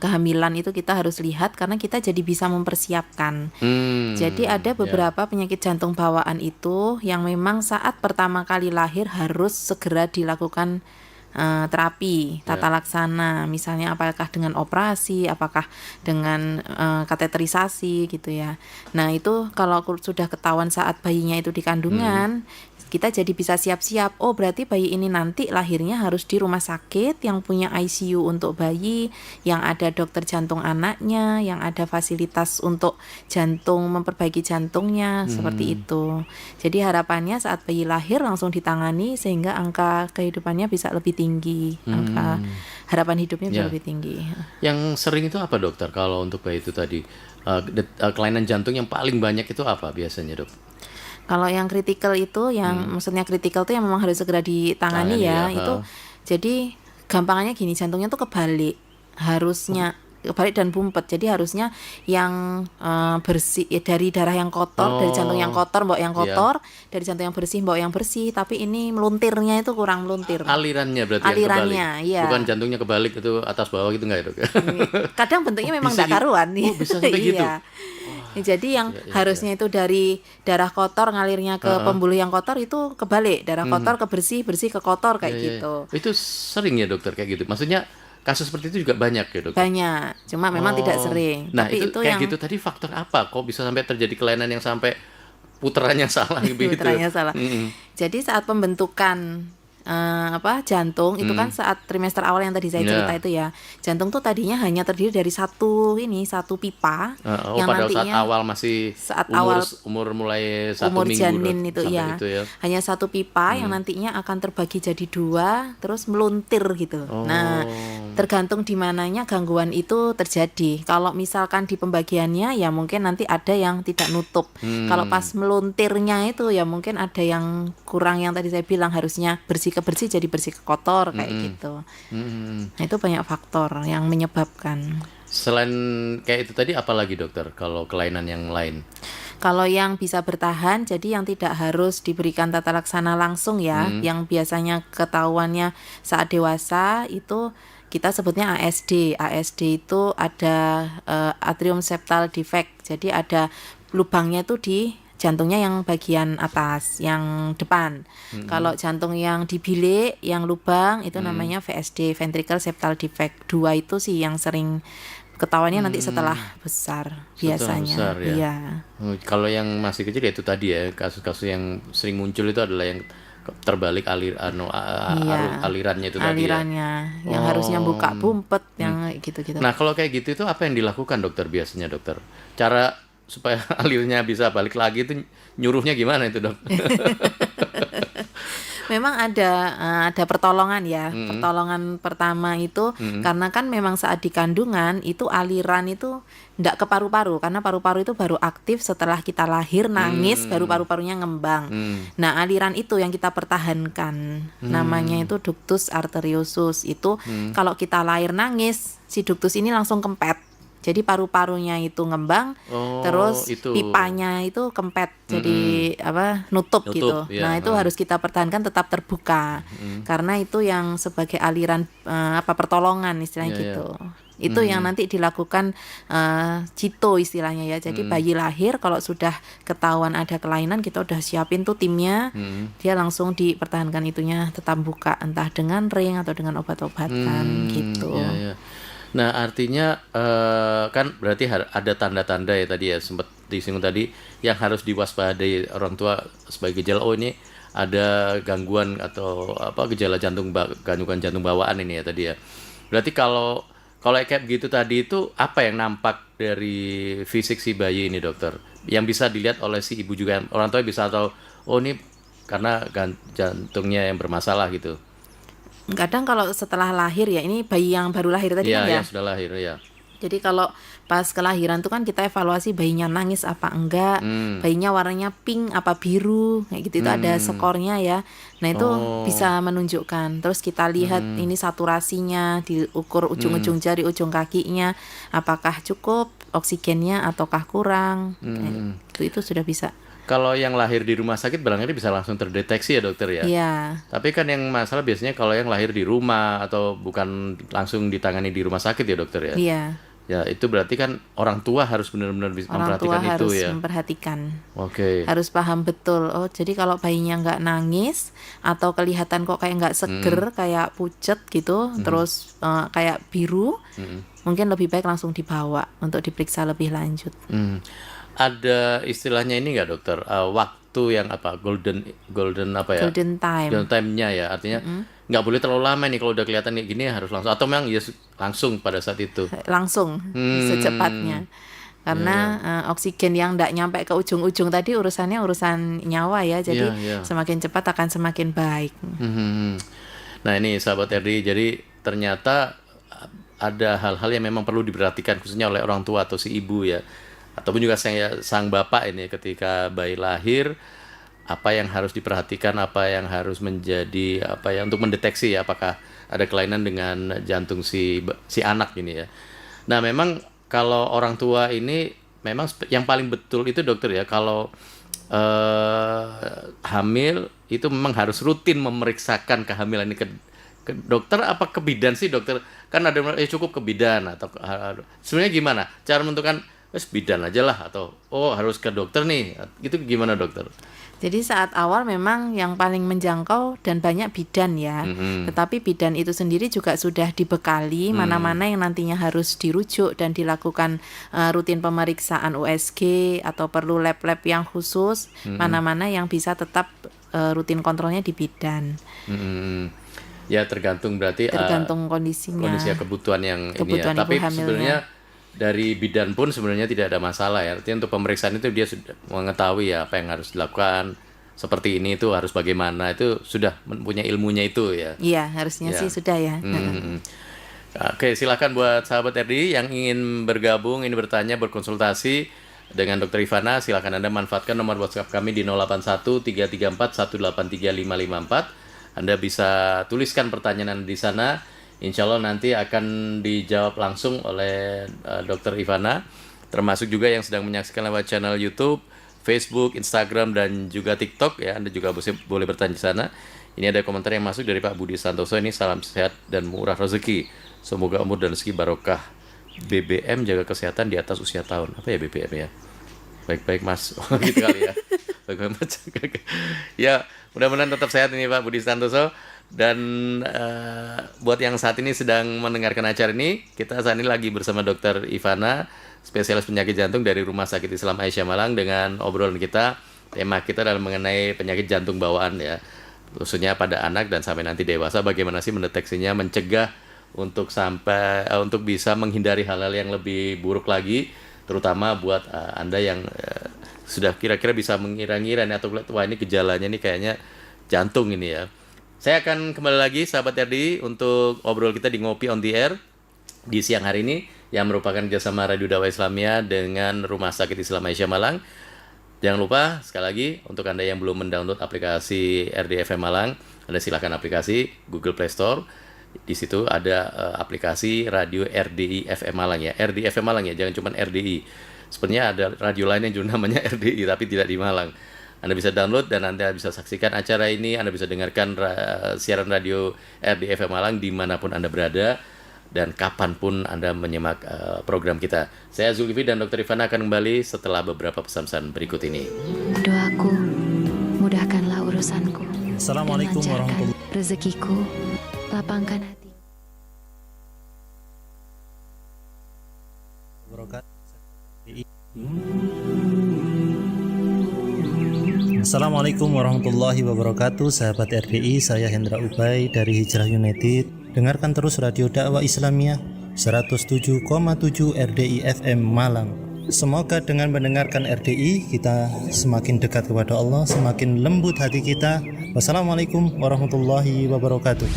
kehamilan itu kita harus lihat, karena kita jadi bisa mempersiapkan. Jadi ada beberapa penyakit jantung bawaan itu yang memang saat pertama kali lahir harus segera dilakukan terapi tata laksana, misalnya apakah dengan operasi, apakah dengan kateterisasi gitu ya. Nah itu kalau sudah ketahuan saat bayinya itu di kandungan, kita jadi bisa siap-siap. Oh berarti bayi ini nanti lahirnya harus di rumah sakit yang punya ICU untuk bayi, yang ada dokter jantung anaknya, yang ada fasilitas untuk jantung, memperbaiki jantungnya, seperti itu. Jadi harapannya saat bayi lahir langsung ditangani sehingga angka kehidupannya bisa lebih tinggi, angka harapan hidupnya bisa lebih tinggi. Yang sering itu apa dokter kalau untuk bayi itu tadi? Kelainan jantung yang paling banyak itu apa biasanya dok? Kalau yang kritikal itu, yang maksudnya kritikal itu yang memang harus segera ditangani ya, itu jadi gampangannya gini, jantungnya tuh kebalik. Harusnya kebalik dan bumpet. Jadi harusnya yang bersih dari darah yang kotor, dari jantung yang kotor mbok yang kotor, dari jantung yang bersih mbok yang bersih. Tapi ini meluntirnya itu kurang meluntir. Alirannya berarti alirannya, yang kebalik. Bukan jantungnya kebalik itu atas bawah gitu nggak ya, Dok? Kadang bentuknya memang enggak karuan nih. Bisa sampai gitu. Jadi yang harusnya itu dari darah kotor ngalirnya ke pembuluh yang kotor itu kebalik, darah kotor ke bersih, bersih ke kotor kayak gitu. Itu sering ya dokter kayak gitu. Maksudnya kasus seperti itu juga banyak ya dokter? Banyak, cuma memang tidak sering. Nah tapi itu kayak gitu tadi faktor apa? Kok bisa sampai terjadi kelainan yang sampai putarannya salah begitu? Putarannya salah. Jadi saat pembentukan jantung itu kan saat trimester awal yang tadi saya cerita itu ya, jantung tuh tadinya hanya terdiri dari satu pipa yang pada nantinya saat awal masih umur mulai 1 minggu janin itu ya, itu ya, hanya satu pipa yang nantinya akan terbagi jadi 2 terus meluntir gitu. Nah tergantung di mananya gangguan itu terjadi. Kalau misalkan di pembagiannya ya mungkin nanti ada yang tidak nutup. Kalau pas meluntirnya itu ya mungkin ada yang kurang, yang tadi saya bilang harusnya bersih ke bersih jadi bersih ke kotor kayak gitu. Nah itu banyak faktor yang menyebabkan. Selain kayak itu tadi apalagi dokter kalau kelainan yang lain? Kalau yang bisa bertahan, jadi yang tidak harus diberikan tata laksana langsung ya, yang biasanya ketahuannya saat dewasa itu kita sebutnya ASD. ASD itu ada atrium septal defect. Jadi ada lubangnya itu di jantungnya yang bagian atas, yang depan. Kalau jantung yang di bilik, yang lubang itu namanya VSD, ventricle septal defect. 2 itu sih yang sering ketahuannya nanti setelah besar biasanya. Besar, ya? Iya. Kalau yang masih kecil ya itu tadi ya, kasus-kasus yang sering muncul itu adalah yang terbalik alirannya itu tadi ya. Yang harusnya buka bumpet yang gitu-gitu. Nah, kalau kayak gitu itu apa yang dilakukan dokter biasanya, dokter? Cara supaya alirnya bisa balik lagi itu nyuruhnya gimana itu, Dok? Memang ada pertolongan ya. Pertolongan pertama itu karena kan memang saat di kandungan itu aliran itu enggak ke paru-paru, karena paru-paru itu baru aktif setelah kita lahir, nangis baru paru-parunya ngembang. Nah, aliran itu yang kita pertahankan. Namanya itu ductus arteriosus. Itu kalau kita lahir nangis, si ductus ini langsung kempet. Jadi paru-parunya itu ngembang, terus pipanya itu kempet, jadi nutup gitu. Ya. Nah itu harus kita pertahankan tetap terbuka, karena itu yang sebagai aliran pertolongan istilahnya gitu. Itu yang nanti dilakukan cito istilahnya ya. Jadi bayi lahir kalau sudah ketahuan ada kelainan, kita udah siapin tuh timnya, dia langsung dipertahankan itunya tetap buka, entah dengan ring atau dengan obat-obatan gitu. Ya. Nah artinya kan berarti ada tanda-tanda ya tadi ya, sempat disinggung tadi yang harus diwaspadai orang tua sebagai gejala, oh ini ada gangguan atau gejala gangguan jantung bawaan ini ya tadi ya. Berarti kalau kayak begitu tadi itu apa yang nampak dari fisik si bayi ini, dokter? Yang bisa dilihat oleh si ibu juga, orang tua bisa tahu oh ini karena jantungnya yang bermasalah gitu. Kadang kalau setelah lahir ya, ini bayi yang baru lahir tadi kan ya? Iya, sudah lahir ya. Jadi kalau pas kelahiran tuh kan kita evaluasi bayinya nangis apa enggak, bayinya warnanya pink apa biru, kayak gitu. Itu ada skornya ya. Nah itu bisa menunjukkan. Terus kita lihat ini saturasinya, diukur ujung-ujung jari, ujung kakinya, apakah cukup oksigennya ataukah kurang. Itu sudah bisa. Kalau yang lahir di rumah sakit barangkali bisa langsung terdeteksi ya dokter ya. Iya. Tapi kan yang masalah biasanya kalau yang lahir di rumah atau bukan langsung ditangani di rumah sakit ya dokter ya. Iya. Ya itu berarti kan orang tua harus benar-benar memperhatikan itu ya. Orang tua harus memperhatikan. Oke. Harus paham betul. Oh jadi kalau bayinya nggak nangis atau kelihatan kok kayak nggak seger, kayak pucet gitu, terus kayak biru, mungkin lebih baik langsung dibawa untuk diperiksa lebih lanjut. Ada istilahnya ini nggak dokter, waktu yang golden apa ya? Golden time. Golden time-nya ya, artinya nggak boleh terlalu lama nih kalau udah kelihatan kayak gini harus langsung, atau memang ya langsung pada saat itu? Langsung, secepatnya. Karena oksigen yang nggak nyampe ke ujung-ujung tadi urusannya urusan nyawa ya, jadi semakin cepat akan semakin baik. Nah ini sahabat RDI, jadi ternyata ada hal-hal yang memang perlu diperhatikan khususnya oleh orang tua atau si ibu ya, ataupun juga sang bapak ini ketika bayi lahir, apa yang harus diperhatikan, apa yang harus menjadi untuk mendeteksi ya apakah ada kelainan dengan jantung si anak ini ya. Nah, memang kalau orang tua ini memang yang paling betul itu dokter ya, kalau hamil itu memang harus rutin memeriksakan kehamilan ini ke dokter apa ke bidan sih dokter? Kan ada cukup ke bidan atau sebenarnya gimana? Cara menentukan bidan aja lah atau harus ke dokter nih. Itu gimana dokter? Jadi saat awal memang yang paling menjangkau dan banyak bidan ya. Tetapi bidan itu sendiri juga sudah dibekali mana-mana yang nantinya harus dirujuk dan dilakukan rutin pemeriksaan USG atau perlu lab-lab yang khusus, mana-mana yang bisa tetap rutin kontrolnya di bidan. Ya tergantung berarti tergantung kondisinya. Kondisi kebutuhan yang ini ya. Tapi sebenarnya dari bidan pun sebenarnya tidak ada masalah ya. Artinya untuk pemeriksaan itu dia sudah mengetahui ya apa yang harus dilakukan. Seperti ini itu harus bagaimana, itu sudah mempunyai ilmunya itu ya. Iya, harusnya sih sudah ya. Oke, silakan buat sahabat RDI yang ingin bergabung, ingin bertanya, berkonsultasi dengan Dr. Ivana, silakan Anda manfaatkan nomor WhatsApp kami di 081 334 183 554. Anda bisa tuliskan pertanyaan di sana. Insya Allah nanti akan dijawab langsung oleh Dr. Ivana, termasuk juga yang sedang menyaksikan lewat channel YouTube, Facebook, Instagram, dan juga TikTok ya. Anda juga boleh bertanya di sana. Ini ada komentar yang masuk dari Pak Budi Santoso. Ini salam sehat dan murah rezeki. Semoga umur dan rezeki barokah. BBM jaga kesehatan di atas usia tahun. Apa ya BBM ya? Baik-baik Mas. Gitu kali ya. Baik-baik Mas. Ya, mudah-mudahan tetap sehat ini Pak Budi Santoso. Dan buat yang saat ini sedang mendengarkan acara ini, kita saat ini lagi bersama Dr. Ivana, spesialis penyakit jantung dari Rumah Sakit Islam Aisyah Malang, dengan obrolan kita. Tema kita adalah mengenai penyakit jantung bawaan ya, khususnya pada anak dan sampai nanti dewasa. Bagaimana sih mendeteksinya, mencegah untuk bisa menghindari hal-hal yang lebih buruk lagi, terutama buat Anda yang sudah kira-kira bisa mengira-ngira nih, atau wah ini gejalanya nih kayaknya jantung ini ya. Saya akan kembali lagi sahabat RDI untuk obrol kita di Ngopi on the Air di siang hari ini, yang merupakan kerjasama Radio Dakwah Islamiyah dengan Rumah Sakit Islam Aisyah Malang. Jangan lupa sekali lagi untuk Anda yang belum mendownload aplikasi RDI FM Malang, Anda silakan aplikasi Google Play Store. Di situ ada aplikasi radio RDI FM Malang ya, RDI FM Malang ya, jangan cuma RDI. Sebenarnya ada radio lain yang juga namanya RDI tapi tidak di Malang. Anda bisa download dan Anda bisa saksikan acara ini. Anda bisa dengarkan siaran radio RDI FM Malang dimanapun Anda berada dan kapanpun Anda menyimak program kita. Saya Zulkifli dan Dr. Ivana akan kembali setelah beberapa pesan-pesan berikut ini. Doaku, mudahkanlah urusanku. Assalamualaikum warahmatullahi wabarakatuh. Rezekiku, lapangkan hati. Assalamualaikum warahmatullahi wabarakatuh. Sahabat RDI, saya Hendra Ubay dari Hijrah United. Dengarkan terus Radio Dakwah Islamiyah 107,7 RDI FM Malang. Semoga dengan mendengarkan RDI kita semakin dekat kepada Allah, semakin lembut hati kita. Wassalamualaikum warahmatullahi wabarakatuh.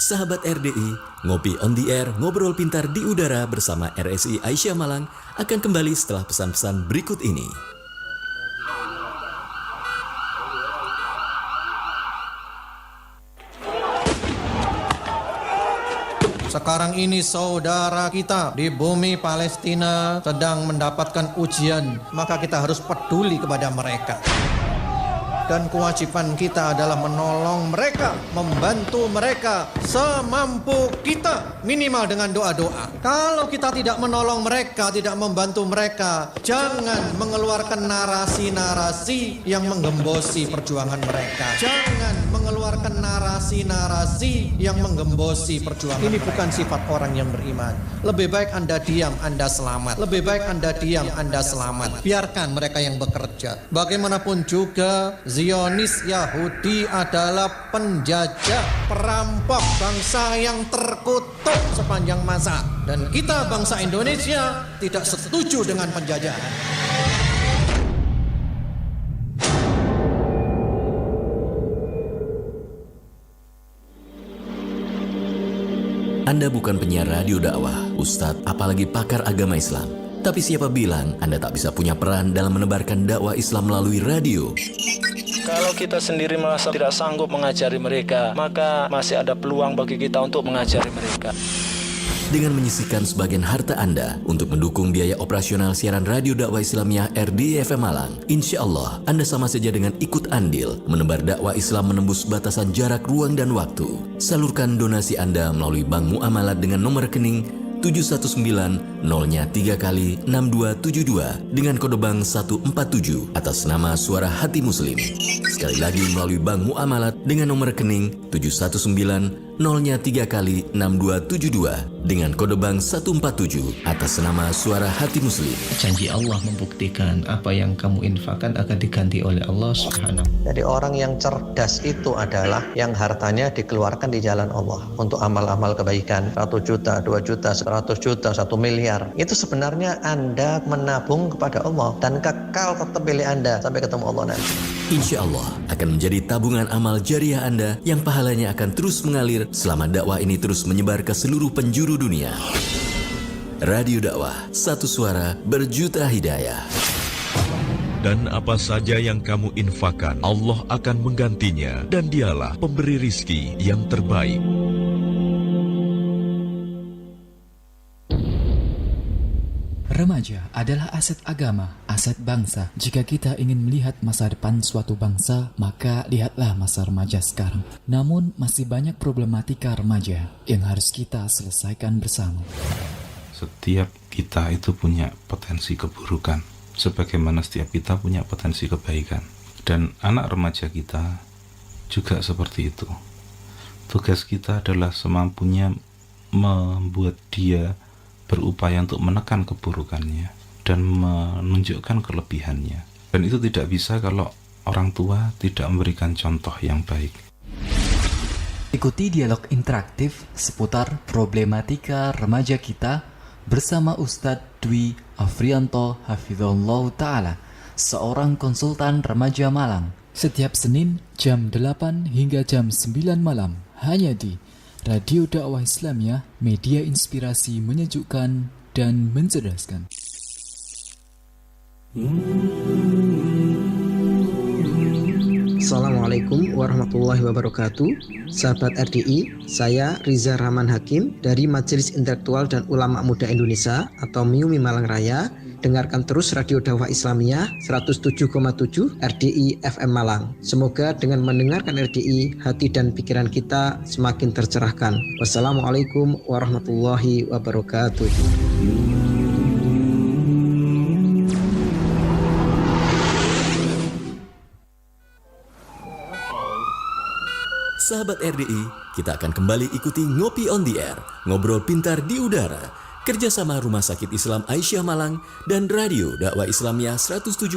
Sahabat RDI, Ngopi on the Air, ngobrol pintar di udara bersama RSI Aisyah Malang akan kembali setelah pesan-pesan berikut ini. Sekarang ini saudara kita di bumi Palestina sedang mendapatkan ujian, maka kita harus peduli kepada mereka. Dan kewajiban kita adalah menolong mereka, membantu mereka semampu kita, minimal dengan doa-doa. Kalau kita tidak menolong mereka, tidak membantu mereka, jangan mengeluarkan narasi-narasi yang menggembosi perjuangan mereka. Jangan mengeluarkan narasi-narasi yang menggembosi perjuangan. Ini bukan sifat orang yang beriman. Lebih baik Anda diam, Anda selamat. Lebih baik Anda diam, Anda selamat. Biarkan mereka yang bekerja. Bagaimanapun juga, Zionis Yahudi adalah penjajah, perampok, bangsa yang terkutuk sepanjang masa. Dan kita bangsa Indonesia tidak setuju dengan penjajahan. Anda bukan penyiar radio dakwah, ustadz, apalagi pakar agama Islam. Tapi siapa bilang Anda tak bisa punya peran dalam menebarkan dakwah Islam melalui radio? Kalau kita sendiri merasa tidak sanggup mengajari mereka, maka masih ada peluang bagi kita untuk mengajari mereka. Dengan menyisihkan sebagian harta Anda untuk mendukung biaya operasional siaran Radio Dakwah Islamiyah RDI FM Malang, insya Allah Anda sama saja dengan ikut andil menebar dakwah Islam menembus batasan jarak, ruang, dan waktu. Salurkan donasi Anda melalui Bank Muamalat dengan nomor rekening 719-0-3 kali 6272 dengan kode bank 147 atas nama Suara Hati Muslim. Sekali lagi melalui Bank Muamalat dengan nomor rekening 719-0-3 kali 6272 dengan kode bank 147 atas nama Suara Hati Muslim. Janji Allah membuktikan apa yang kamu infakkan akan diganti oleh Allah Subhanahu. Jadi orang yang cerdas itu adalah yang hartanya dikeluarkan di jalan Allah untuk amal-amal kebaikan. 1 juta, 2 juta, 100 juta, 1 miliar. Itu sebenarnya Anda menabung kepada Allah dan kekal tetap milik Anda sampai ketemu Allah nanti. Insya Allah akan menjadi tabungan amal jariah Anda yang pahalanya akan terus mengalir selama dakwah ini terus menyebar ke seluruh penjuru dunia. Radio Dakwah, satu suara berjuta hidayah. Dan apa saja yang kamu infakkan, Allah akan menggantinya, dan Dialah pemberi rizki yang terbaik. Remaja adalah aset agama, aset bangsa. Jika kita ingin melihat masa depan suatu bangsa, maka lihatlah masa remaja sekarang. Namun, masih banyak problematika remaja yang harus kita selesaikan bersama. Setiap kita itu punya potensi keburukan, sebagaimana setiap kita punya potensi kebaikan. Dan anak remaja kita juga seperti itu. Tugas kita adalah semampunya membuat dia berupaya untuk menekan keburukannya dan menunjukkan kelebihannya. Dan itu tidak bisa kalau orang tua tidak memberikan contoh yang baik. Ikuti dialog interaktif seputar problematika remaja kita bersama Ustadz Dwi Afrianto Hafizahullah Ta'ala, seorang konsultan remaja Malang. Setiap Senin jam 8 hingga jam 9 malam hanya di Radio Dakwah Islamiyah, media inspirasi menyejukkan dan mencerdaskan. Assalamualaikum warahmatullahi wabarakatuh. Sahabat RDI, saya Riza Rahman Hakim dari Majelis Intelektual dan Ulama Muda Indonesia atau MIUMI Malang Raya. Dengarkan terus Radio Dakwah Islamiyah 107,7 RDI FM Malang. Semoga dengan mendengarkan RDI, hati dan pikiran kita semakin tercerahkan. Wassalamualaikum warahmatullahi wabarakatuh. Sahabat RDI, kita akan kembali ikuti Ngopi on the Air, ngobrol pintar di udara. Kerjasama Rumah Sakit Islam Aisyah Malang dan Radio Dakwah Islamiyah 107,7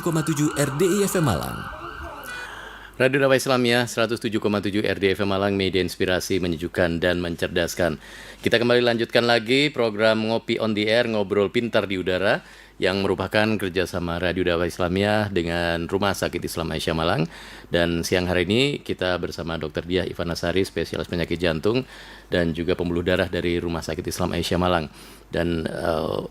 RDI FM Malang. Radio Dakwah Islamiyah 107,7 RDI FM Malang, media inspirasi menyejukkan dan mencerdaskan. Kita kembali lanjutkan lagi program Ngopi on the Air, ngobrol pintar di udara, yang merupakan kerjasama Radio Dakwah Islamiyah dengan Rumah Sakit Islam Aisyah Malang. Dan siang hari ini kita bersama Dr. Diah Ivanasari, spesialis penyakit jantung dan juga pembuluh darah dari Rumah Sakit Islam Aisyah Malang. Dan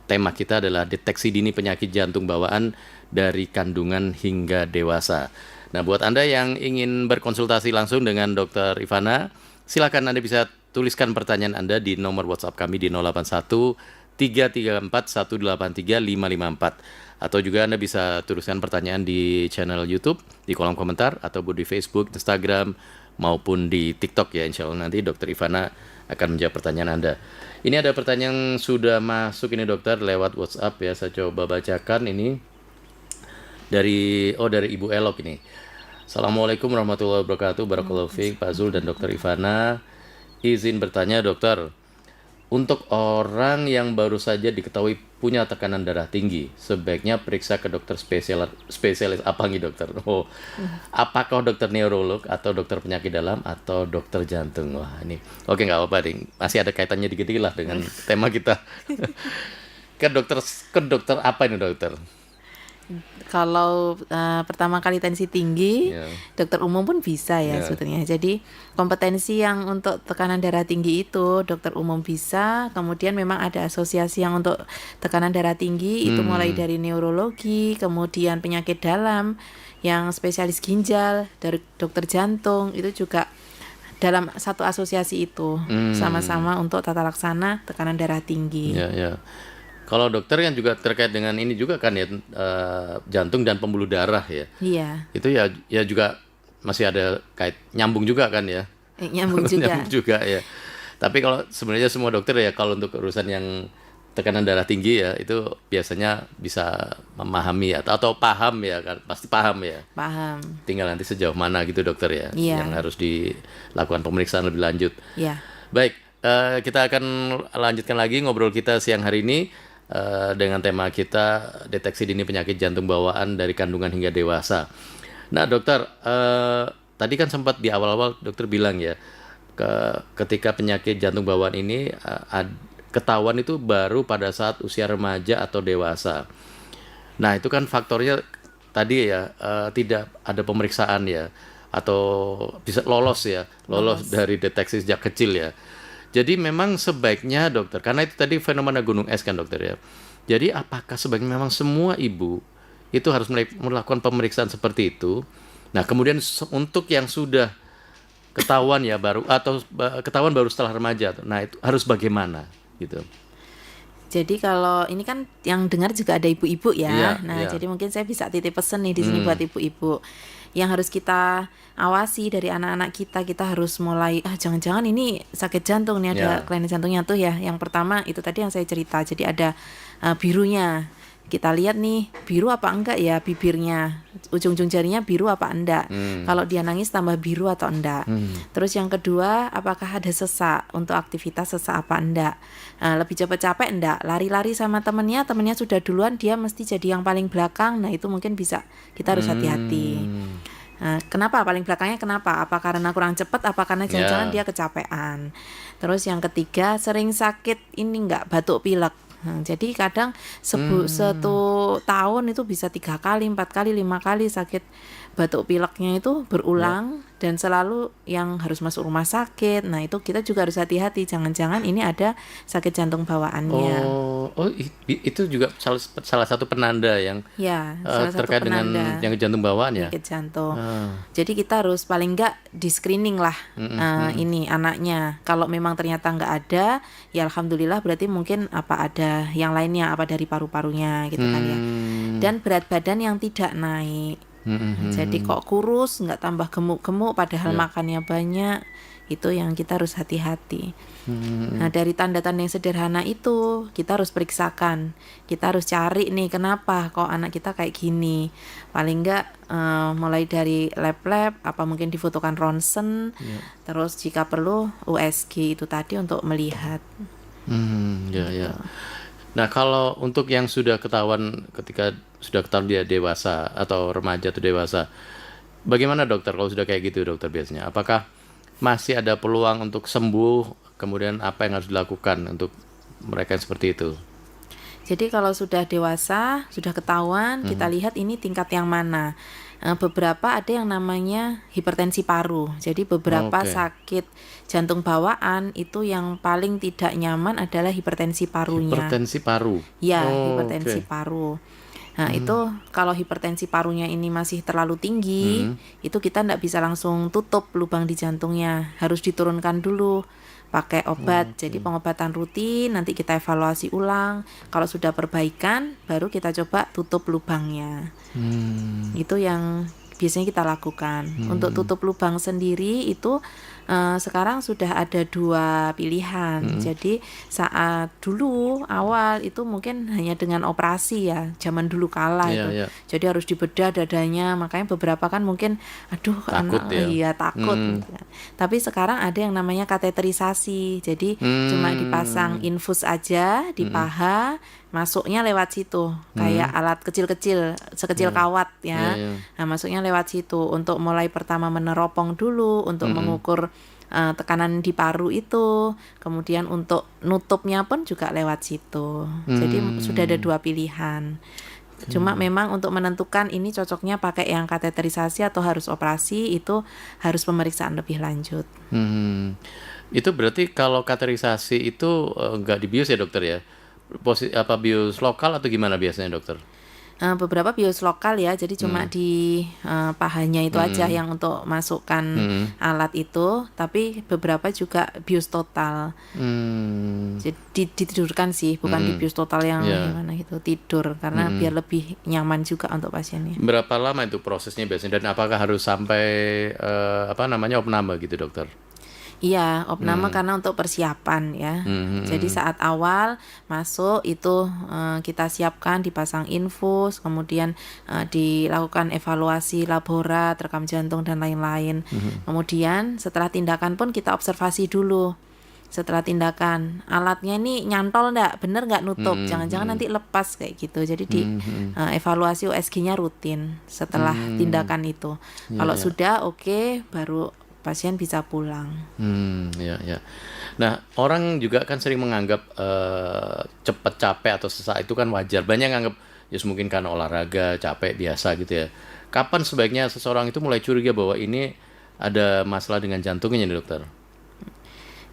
tema kita adalah deteksi dini penyakit jantung bawaan dari kandungan hingga dewasa. Nah, buat Anda yang ingin berkonsultasi langsung dengan Dr. Ivana, silakan Anda bisa tuliskan pertanyaan Anda di nomor WhatsApp kami di 081 334 183 554. Atau juga Anda bisa tuliskan pertanyaan di channel YouTube, di kolom komentar, atau di Facebook, Instagram, maupun di TikTok ya. Insya Allah nanti Dr. Ivana akan menjawab pertanyaan Anda. Ini ada pertanyaan yang sudah masuk ini dokter lewat WhatsApp ya. Saya coba bacakan ini dari Ibu Elok ini. Assalamualaikum warahmatullahi wabarakatuh. Barakallahu fiik Pak Zul dan Dr. Ivana. Izin bertanya dokter, untuk orang yang baru saja diketahui punya tekanan darah tinggi, sebaiknya periksa ke dokter spesialis apa nih dokter? Apakah dokter neurolog atau dokter penyakit dalam atau dokter jantung? Wah ini, oke nggak apa-apa nih, masih ada kaitannya dikit-dikit lah dengan tema kita. Ke dokter apa ini dokter? Kalau pertama kali tensi tinggi, dokter umum pun bisa ya sebetulnya. Jadi kompetensi yang untuk tekanan darah tinggi itu dokter umum bisa. Kemudian memang ada asosiasi yang untuk tekanan darah tinggi itu mulai dari neurologi, kemudian penyakit dalam, yang spesialis ginjal, dari dokter jantung itu juga dalam satu asosiasi itu sama-sama untuk tata laksana tekanan darah tinggi. Ya. Kalau dokter kan juga terkait dengan ini juga kan ya, jantung dan pembuluh darah ya. Iya. Itu ya juga masih ada nyambung juga kan ya. Nyambung juga. Nyambung juga ya. Tapi kalau sebenarnya semua dokter ya kalau untuk urusan yang tekanan darah tinggi ya itu biasanya bisa memahami ya atau paham ya kan, pasti paham ya. Paham. Tinggal nanti sejauh mana gitu dokter ya yang harus dilakukan pemeriksaan lebih lanjut. Iya. Baik, kita akan lanjutkan lagi ngobrol kita siang hari ini dengan tema kita deteksi dini penyakit jantung bawaan dari kandungan hingga dewasa. Nah dokter, tadi kan sempat di awal-awal dokter bilang ya ketika penyakit jantung bawaan ini ketahuan itu baru pada saat usia remaja atau dewasa. Nah itu kan faktornya tadi ya tidak ada pemeriksaan ya atau bisa lolos dari deteksi sejak kecil ya. Jadi memang sebaiknya dokter, karena itu tadi fenomena gunung es kan dokter ya. Jadi apakah sebaiknya memang semua ibu itu harus melakukan pemeriksaan seperti itu? Nah kemudian untuk yang sudah ketahuan ya baru atau ketahuan baru setelah remaja, nah itu harus bagaimana gitu? Jadi kalau ini kan yang dengar juga ada ibu-ibu ya. Jadi mungkin saya bisa titip pesan nih di sini buat ibu-ibu. Yang harus kita awasi dari anak-anak kita harus mulai jangan-jangan ini sakit jantung nih, ada kelainan jantungnya tuh ya. Yang pertama itu tadi yang saya cerita. Jadi ada birunya. Kita lihat nih biru apa enggak ya bibirnya, ujung-ujung jarinya biru apa enggak. Kalau dia nangis tambah biru atau enggak. Terus yang kedua, apakah ada sesak, untuk aktivitas sesak apa enggak. Lebih cepat capek enggak, lari-lari sama temennya sudah duluan, dia mesti jadi yang paling belakang. Nah itu mungkin bisa, kita harus hati-hati. Kenapa paling belakangnya kenapa? Apa karena kurang cepat, apa karena jangan-jangan dia kecapean. Terus yang ketiga, sering sakit ini enggak, batuk pilek. Jadi kadang satu tahun itu bisa 3 kali, 4 kali, 5 kali sakit batuk pileknya itu berulang dan selalu yang harus masuk rumah sakit. Nah itu kita juga harus hati-hati, jangan-jangan ini ada sakit jantung bawaannya. Itu juga salah satu penanda yang terkait dengan yang jantung bawaan ya. Sakit jantung. Jadi kita harus paling enggak di screening lah ini anaknya. Kalau memang ternyata enggak ada, ya alhamdulillah berarti mungkin apa ada yang lainnya, apa dari paru-parunya gitu kan ya. Dan berat badan yang tidak naik. Jadi kok kurus, nggak tambah gemuk-gemuk padahal makannya banyak, itu yang kita harus hati-hati. Nah dari tanda-tanda yang sederhana itu kita harus periksakan, kita harus cari nih kenapa kok anak kita kayak gini. Paling nggak mulai dari lab-lab, apa mungkin difotokan ronsen, terus jika perlu USG itu tadi untuk melihat. Nah kalau untuk yang sudah ketahuan ketika sudah ketahuan dia dewasa atau remaja atau dewasa, bagaimana dokter kalau sudah kayak gitu dokter biasanya? Apakah masih ada peluang untuk sembuh? Kemudian apa yang harus dilakukan untuk mereka yang seperti itu? Jadi kalau sudah dewasa, sudah ketahuan, kita lihat ini tingkat yang mana. Beberapa ada yang namanya hipertensi paru. Jadi beberapa sakit jantung bawaan itu yang paling tidak nyaman adalah hipertensi parunya. Hipertensi paru? Ya, hipertensi paru. Nah itu kalau hipertensi parunya ini masih terlalu tinggi, itu kita tidak bisa langsung tutup lubang di jantungnya. Harus diturunkan dulu pakai obat. Jadi pengobatan rutin, nanti kita evaluasi ulang. Kalau sudah perbaikan, baru kita coba tutup lubangnya. Itu yang biasanya kita lakukan. Untuk tutup lubang sendiri itu sekarang sudah ada 2 pilihan. Jadi saat dulu awal itu mungkin hanya dengan operasi ya, zaman dulu kala itu. Jadi harus dibedah dadanya, makanya beberapa kan mungkin takut takut. Tapi sekarang ada yang namanya kateterisasi. Jadi cuma dipasang infus aja di paha, masuknya lewat situ, kayak alat kecil-kecil, sekecil kawat ya. Nah, masuknya lewat situ untuk mulai pertama meneropong dulu, untuk mengukur tekanan di paru itu, kemudian untuk nutupnya pun juga lewat situ. Jadi sudah ada 2 pilihan. Cuma memang untuk menentukan ini cocoknya pakai yang kateterisasi atau harus operasi, itu harus pemeriksaan lebih lanjut. Itu berarti kalau kateterisasi itu nggak dibius ya dokter ya? Bius lokal atau gimana biasanya dokter? Beberapa bius lokal ya, jadi cuma di pahanya itu aja yang untuk masukkan alat itu, tapi beberapa juga bius total. Jadi ditidurkan sih, bukan di bius total yang gimana gitu, tidur karena biar lebih nyaman juga untuk pasiennya. Berapa lama itu prosesnya biasanya dan apakah harus sampai opname gitu dokter? Iya, opname karena untuk persiapan ya. Jadi saat awal masuk itu kita siapkan, dipasang infus, kemudian dilakukan evaluasi laborat, rekam jantung dan lain-lain. Kemudian setelah tindakan pun kita observasi dulu. Setelah tindakan, alatnya ini nyantol enggak, bener enggak nutup, jangan-jangan nanti lepas kayak gitu. Jadi di evaluasi USG-nya rutin setelah tindakan itu. Kalau sudah oke, baru pasien bisa pulang. Ya. Nah, orang juga kan sering menganggap cepat capek atau sesak itu kan wajar. Banyak yang anggap mungkin karena olahraga, capek biasa gitu ya. Kapan sebaiknya seseorang itu mulai curiga bahwa ini ada masalah dengan jantungnya nih dokter?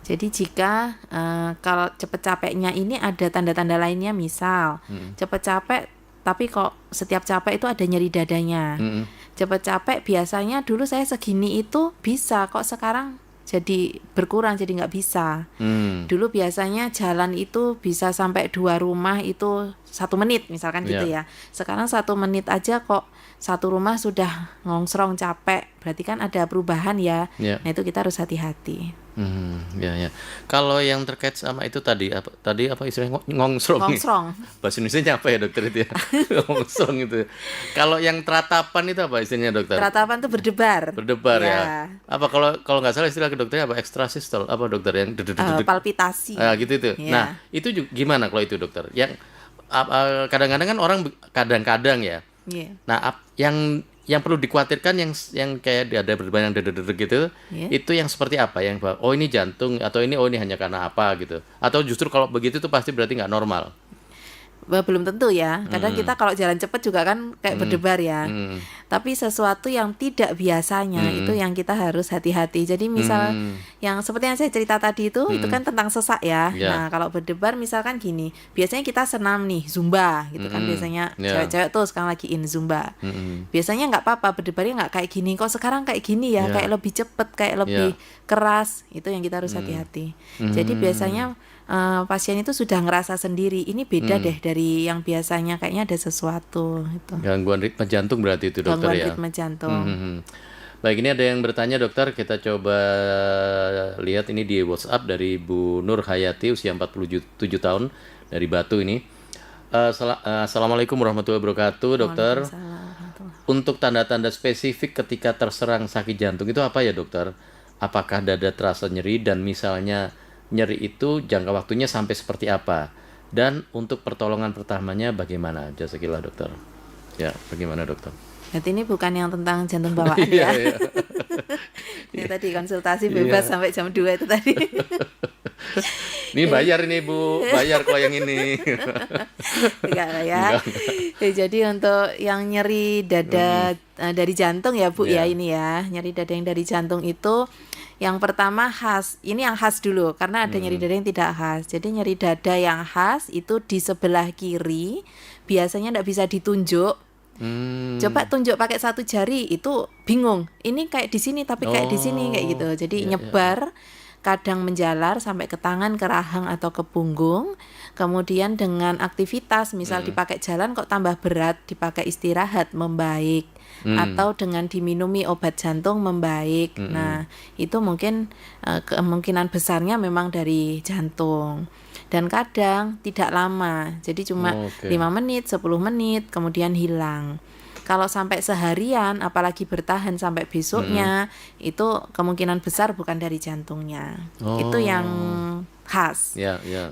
Jadi jika kalau cepat capeknya ini ada tanda-tanda lainnya, misal cepat capek tapi kok setiap capek itu ada nyeri dadanya. Cepat capek biasanya dulu saya segini itu bisa, kok sekarang jadi berkurang, jadi nggak bisa. Dulu biasanya jalan itu bisa sampai 2 rumah itu 1 menit misalkan gitu ya. Sekarang 1 menit aja kok 1 rumah sudah ngongsrong capek, berarti kan ada perubahan ya. Nah itu kita harus hati-hati. Ya. Kalau yang terkait sama itu tadi apa istilahnya ngongsrong. Bahasa Indonesia apa ya dokter itu ya? Ngongsrong itu. Kalau yang teratapan itu apa istilahnya dokter? Teratapan itu berdebar. Berdebar ya. Apa kalau nggak salah istilah dokternya apa, ekstrasistel apa dokter yang palpitasi. Gitu itu. Nah itu juga, gimana kalau itu dokter? Yang kadang-kadang kan orang kadang-kadang ya. Nah yang perlu dikhawatirkan yang kayak ada berbanyak dedek gitu, itu yang seperti apa? Yang ini jantung atau ini hanya karena apa gitu? Atau justru kalau begitu tuh pasti berarti nggak normal? Belum tentu ya. Kadang kita kalau jalan cepat juga kan kayak berdebar ya. Tapi sesuatu yang tidak biasanya itu yang kita harus hati-hati. Jadi misal yang seperti yang saya cerita tadi itu kan tentang sesak ya. Nah kalau berdebar misalkan gini, biasanya kita senam nih Zumba gitu kan, biasanya cewek-cewek tuh sekarang lagi in Zumba. Biasanya nggak apa-apa, berdebarnya nggak kayak gini. Kok sekarang kayak gini ya, kayak lebih cepet, kayak lebih keras. Itu yang kita harus hati-hati. Jadi biasanya pasien itu sudah ngerasa sendiri, ini beda deh dari yang biasanya, kayaknya ada sesuatu gitu. Gangguan ritme jantung berarti itu dokter. Gangguan ritme jantung. Baik, ini ada yang bertanya dokter, kita coba lihat ini di WhatsApp dari Bu Nur Hayati, usia 47 tahun, dari Batu ini. Assalamualaikum warahmatullahi wabarakatuh dokter. Untuk tanda-tanda spesifik ketika terserang sakit jantung itu apa ya dokter? Apakah dada terasa nyeri, dan misalnya nyeri itu jangka waktunya sampai seperti apa? Dan untuk pertolongan pertamanya bagaimana? Jazakillah dokter. Ya, bagaimana dokter? Berarti ini bukan yang tentang jantung bawaan ya? Yang tadi konsultasi bebas sampai jam 2 itu tadi. Ini bayar ini Bu, bayar kalau yang ini. Enggak ya. Jadi untuk yang nyeri dada dari jantung ya Bu ya, ini ya. Nyeri dada yang dari jantung itu yang pertama khas, ini yang khas dulu karena ada nyeri dada yang tidak khas. Jadi nyeri dada yang khas itu di sebelah kiri, biasanya tidak bisa ditunjuk. Coba tunjuk pakai 1 jari itu bingung. Ini kayak di sini tapi kayak di sini kayak gitu. Jadi nyebar, kadang menjalar sampai ke tangan, ke rahang atau ke punggung. Kemudian dengan aktivitas, misal dipakai jalan kok tambah berat, dipakai istirahat membaik. Atau dengan diminumi obat jantung membaik. Nah, itu mungkin kemungkinan besarnya memang dari jantung. Dan kadang tidak lama, jadi cuma 5 menit, 10 menit, kemudian hilang. Kalau sampai seharian, apalagi bertahan sampai besoknya, itu kemungkinan besar bukan dari jantungnya. Itu yang khas.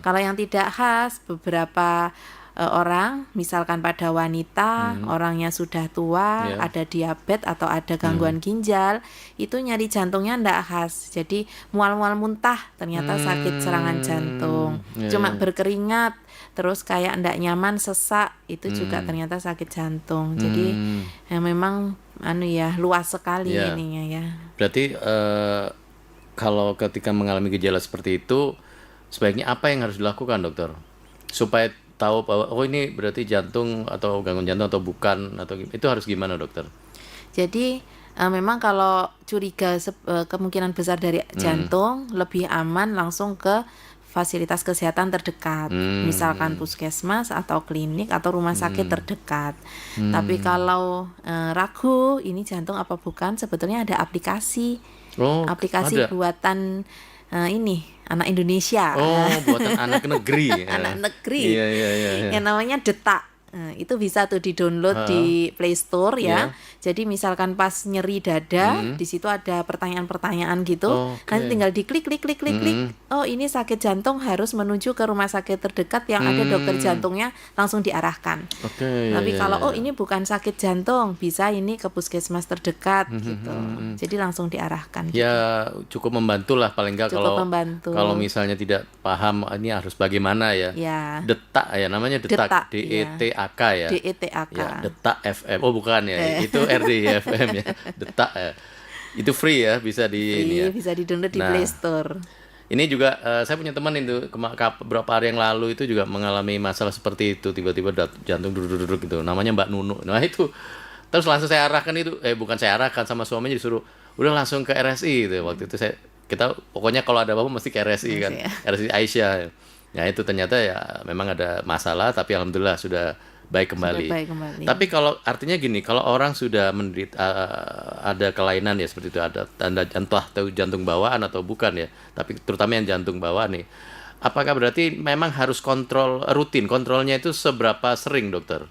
Kalau yang tidak khas, beberapa orang, misalkan pada wanita, orangnya sudah tua, ada diabetes atau ada gangguan ginjal, itu nyeri jantungnya ndak khas. Jadi mual-mual muntah ternyata sakit serangan jantung. Cuma berkeringat, terus kayak ndak nyaman, sesak, itu juga ternyata sakit jantung. Jadi memang luas sekali ininya ya. Berarti kalau ketika mengalami gejala seperti itu, sebaiknya apa yang harus dilakukan, dokter? Supaya tahu bahwa ini berarti jantung atau gangguan jantung atau bukan, atau itu harus gimana, dokter? Jadi memang kalau curiga kemungkinan besar dari jantung, lebih aman langsung ke fasilitas kesehatan terdekat, misalkan puskesmas atau klinik atau rumah sakit terdekat. Tapi kalau ragu ini jantung apa bukan, sebetulnya ada aplikasi buatan anak Indonesia. Buatan anak negeri. Anak negeri. Iya. Yang namanya Detak. Itu bisa tuh di-download di Play Store ya. Jadi misalkan pas nyeri dada, di situ ada pertanyaan-pertanyaan gitu. Nanti tinggal diklik. Oh, ini sakit jantung, harus menuju ke rumah sakit terdekat yang ada dokter jantungnya, langsung diarahkan. Tapi kalau ini bukan sakit jantung, bisa ini ke puskesmas terdekat gitu. Jadi langsung diarahkan. Ya, cukup membantu lah paling enggak kalau misalnya tidak paham ini harus bagaimana ya. Detak ya, namanya Detak. DETAK ya. DETAK. Ya, Detak FM. Oh, bukan ya. Itu RDI FM ya. Detak ya. Itu free ya, bisa bisa di-download di Play Store. Ini juga saya punya teman itu beberapa hari yang lalu itu juga mengalami masalah seperti itu, tiba-tiba jantung duduk gitu. Namanya Mbak Nunu. Nah, itu terus langsung saya arahkan itu, bukan saya arahkan, sama suaminya disuruh udah langsung ke RSI gitu. Waktu itu kita pokoknya kalau ada apa-apa mesti ke RSI kan. RSI Aisyah. Ya itu ternyata ya memang ada masalah, tapi alhamdulillah sudah baik kembali. Tapi kalau artinya gini, kalau orang sudah menderita ada kelainan ya seperti itu, ada tanda entah jantung bawaan atau bukan ya, tapi terutama yang jantung bawaan nih, apakah berarti memang harus rutin? Kontrolnya itu seberapa sering, dokter?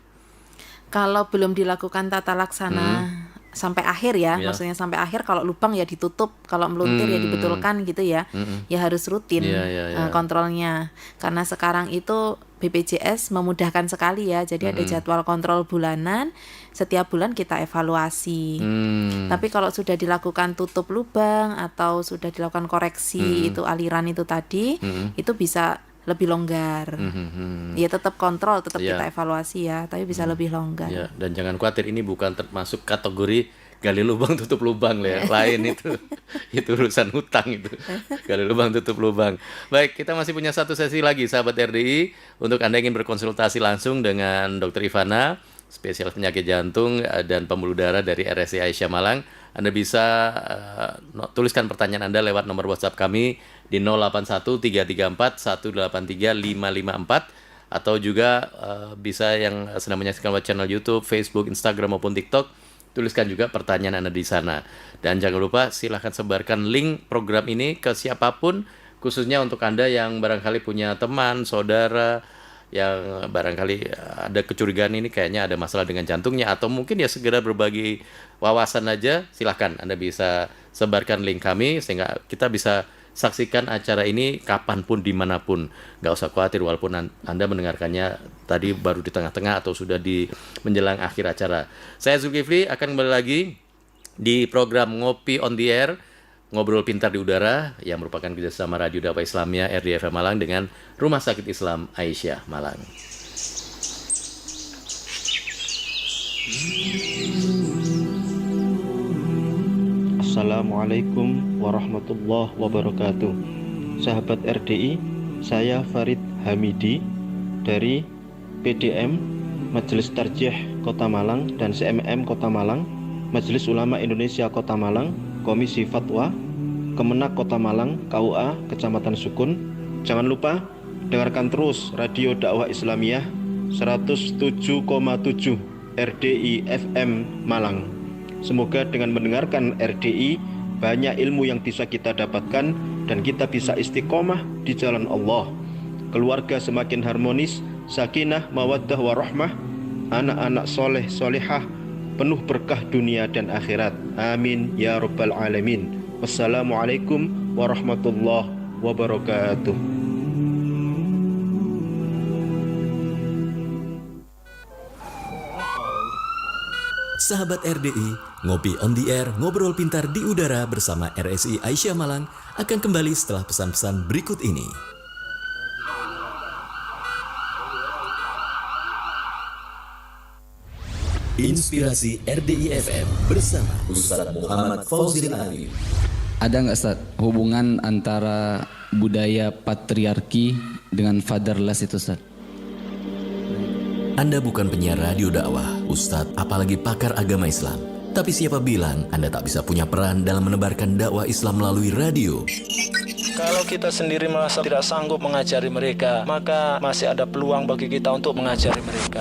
Kalau belum dilakukan tata laksana sampai akhir ya, maksudnya sampai akhir, kalau lubang ya ditutup, kalau meluntir ya dibetulkan gitu ya, ya harus rutin kontrolnya. Karena sekarang itu BPJS memudahkan sekali ya, jadi ada jadwal kontrol bulanan, setiap bulan kita evaluasi. Tapi kalau sudah dilakukan tutup lubang atau sudah dilakukan koreksi itu aliran itu tadi, itu bisa lebih longgar. Ya tetap kontrol, tetap kita evaluasi ya, tapi bisa lebih longgar. Ya, dan jangan khawatir, ini bukan termasuk kategori gali lubang tutup lubang ya. Lain itu. Itu urusan hutang itu. Gali lubang tutup lubang. Baik, kita masih punya satu sesi lagi sahabat RDI untuk Anda ingin berkonsultasi langsung dengan Dr. Ivana, spesialis penyakit jantung dan pembuluh darah dari RSI Aisyah Malang. Anda bisa tuliskan pertanyaan Anda lewat nomor WhatsApp kami di 081384183554, atau juga bisa yang sedang menyaksikan lewat channel YouTube, Facebook, Instagram maupun TikTok, tuliskan juga pertanyaan Anda di sana. Dan jangan lupa silahkan sebarkan link program ini ke siapapun, khususnya untuk Anda yang barangkali punya teman, saudara yang barangkali ada kecurigaan ini kayaknya ada masalah dengan jantungnya, atau mungkin ya segera berbagi wawasan aja, silahkan Anda bisa sebarkan link kami sehingga kita bisa saksikan acara ini kapanpun, dimanapun. Gak usah khawatir walaupun Anda mendengarkannya tadi baru di tengah-tengah atau sudah di menjelang akhir acara. Saya Zulkifli akan kembali lagi di program Ngopi on the Air, Ngobrol Pintar di Udara, yang merupakan kerjasama Radio Dakwah Islamiyah RDI FM Malang dengan Rumah Sakit Islam Aisyah Malang. Assalamualaikum warahmatullahi wabarakatuh. Sahabat RDI, saya Farid Hamidi dari PDM Majelis Tarjih Kota Malang dan CMM Kota Malang, Majelis Ulama Indonesia Kota Malang, Komisi Fatwa, Kemenak Kota Malang, KUA Kecamatan Sukun. Jangan lupa dengarkan terus Radio Dakwah Islamiyah 107,7 RDI FM Malang. Semoga dengan mendengarkan RDI banyak ilmu yang bisa kita dapatkan dan kita bisa istiqomah di jalan Allah. Keluarga semakin harmonis, sakinah, mawaddah, warahmah, anak-anak soleh, solehah, penuh berkah dunia dan akhirat. Amin ya rabbal alamin. Wassalamualaikum warahmatullahi wabarakatuh. Sahabat RDI, Ngopi on the Air, ngobrol pintar di udara bersama RSI Aisyah Malang akan kembali setelah pesan-pesan berikut ini. Inspirasi RDI FM bersama Ustaz Muhammad Fauzil Alim. Ada nggak Ustaz hubungan antara budaya patriarki dengan fatherless itu Ustaz? Anda bukan penyiar radio dakwah, Ustadz, apalagi pakar agama Islam. Tapi siapa bilang Anda tak bisa punya peran dalam menebarkan dakwah Islam melalui radio? Kalau kita sendiri merasa tidak sanggup mengajari mereka, maka masih ada peluang bagi kita untuk mengajari mereka.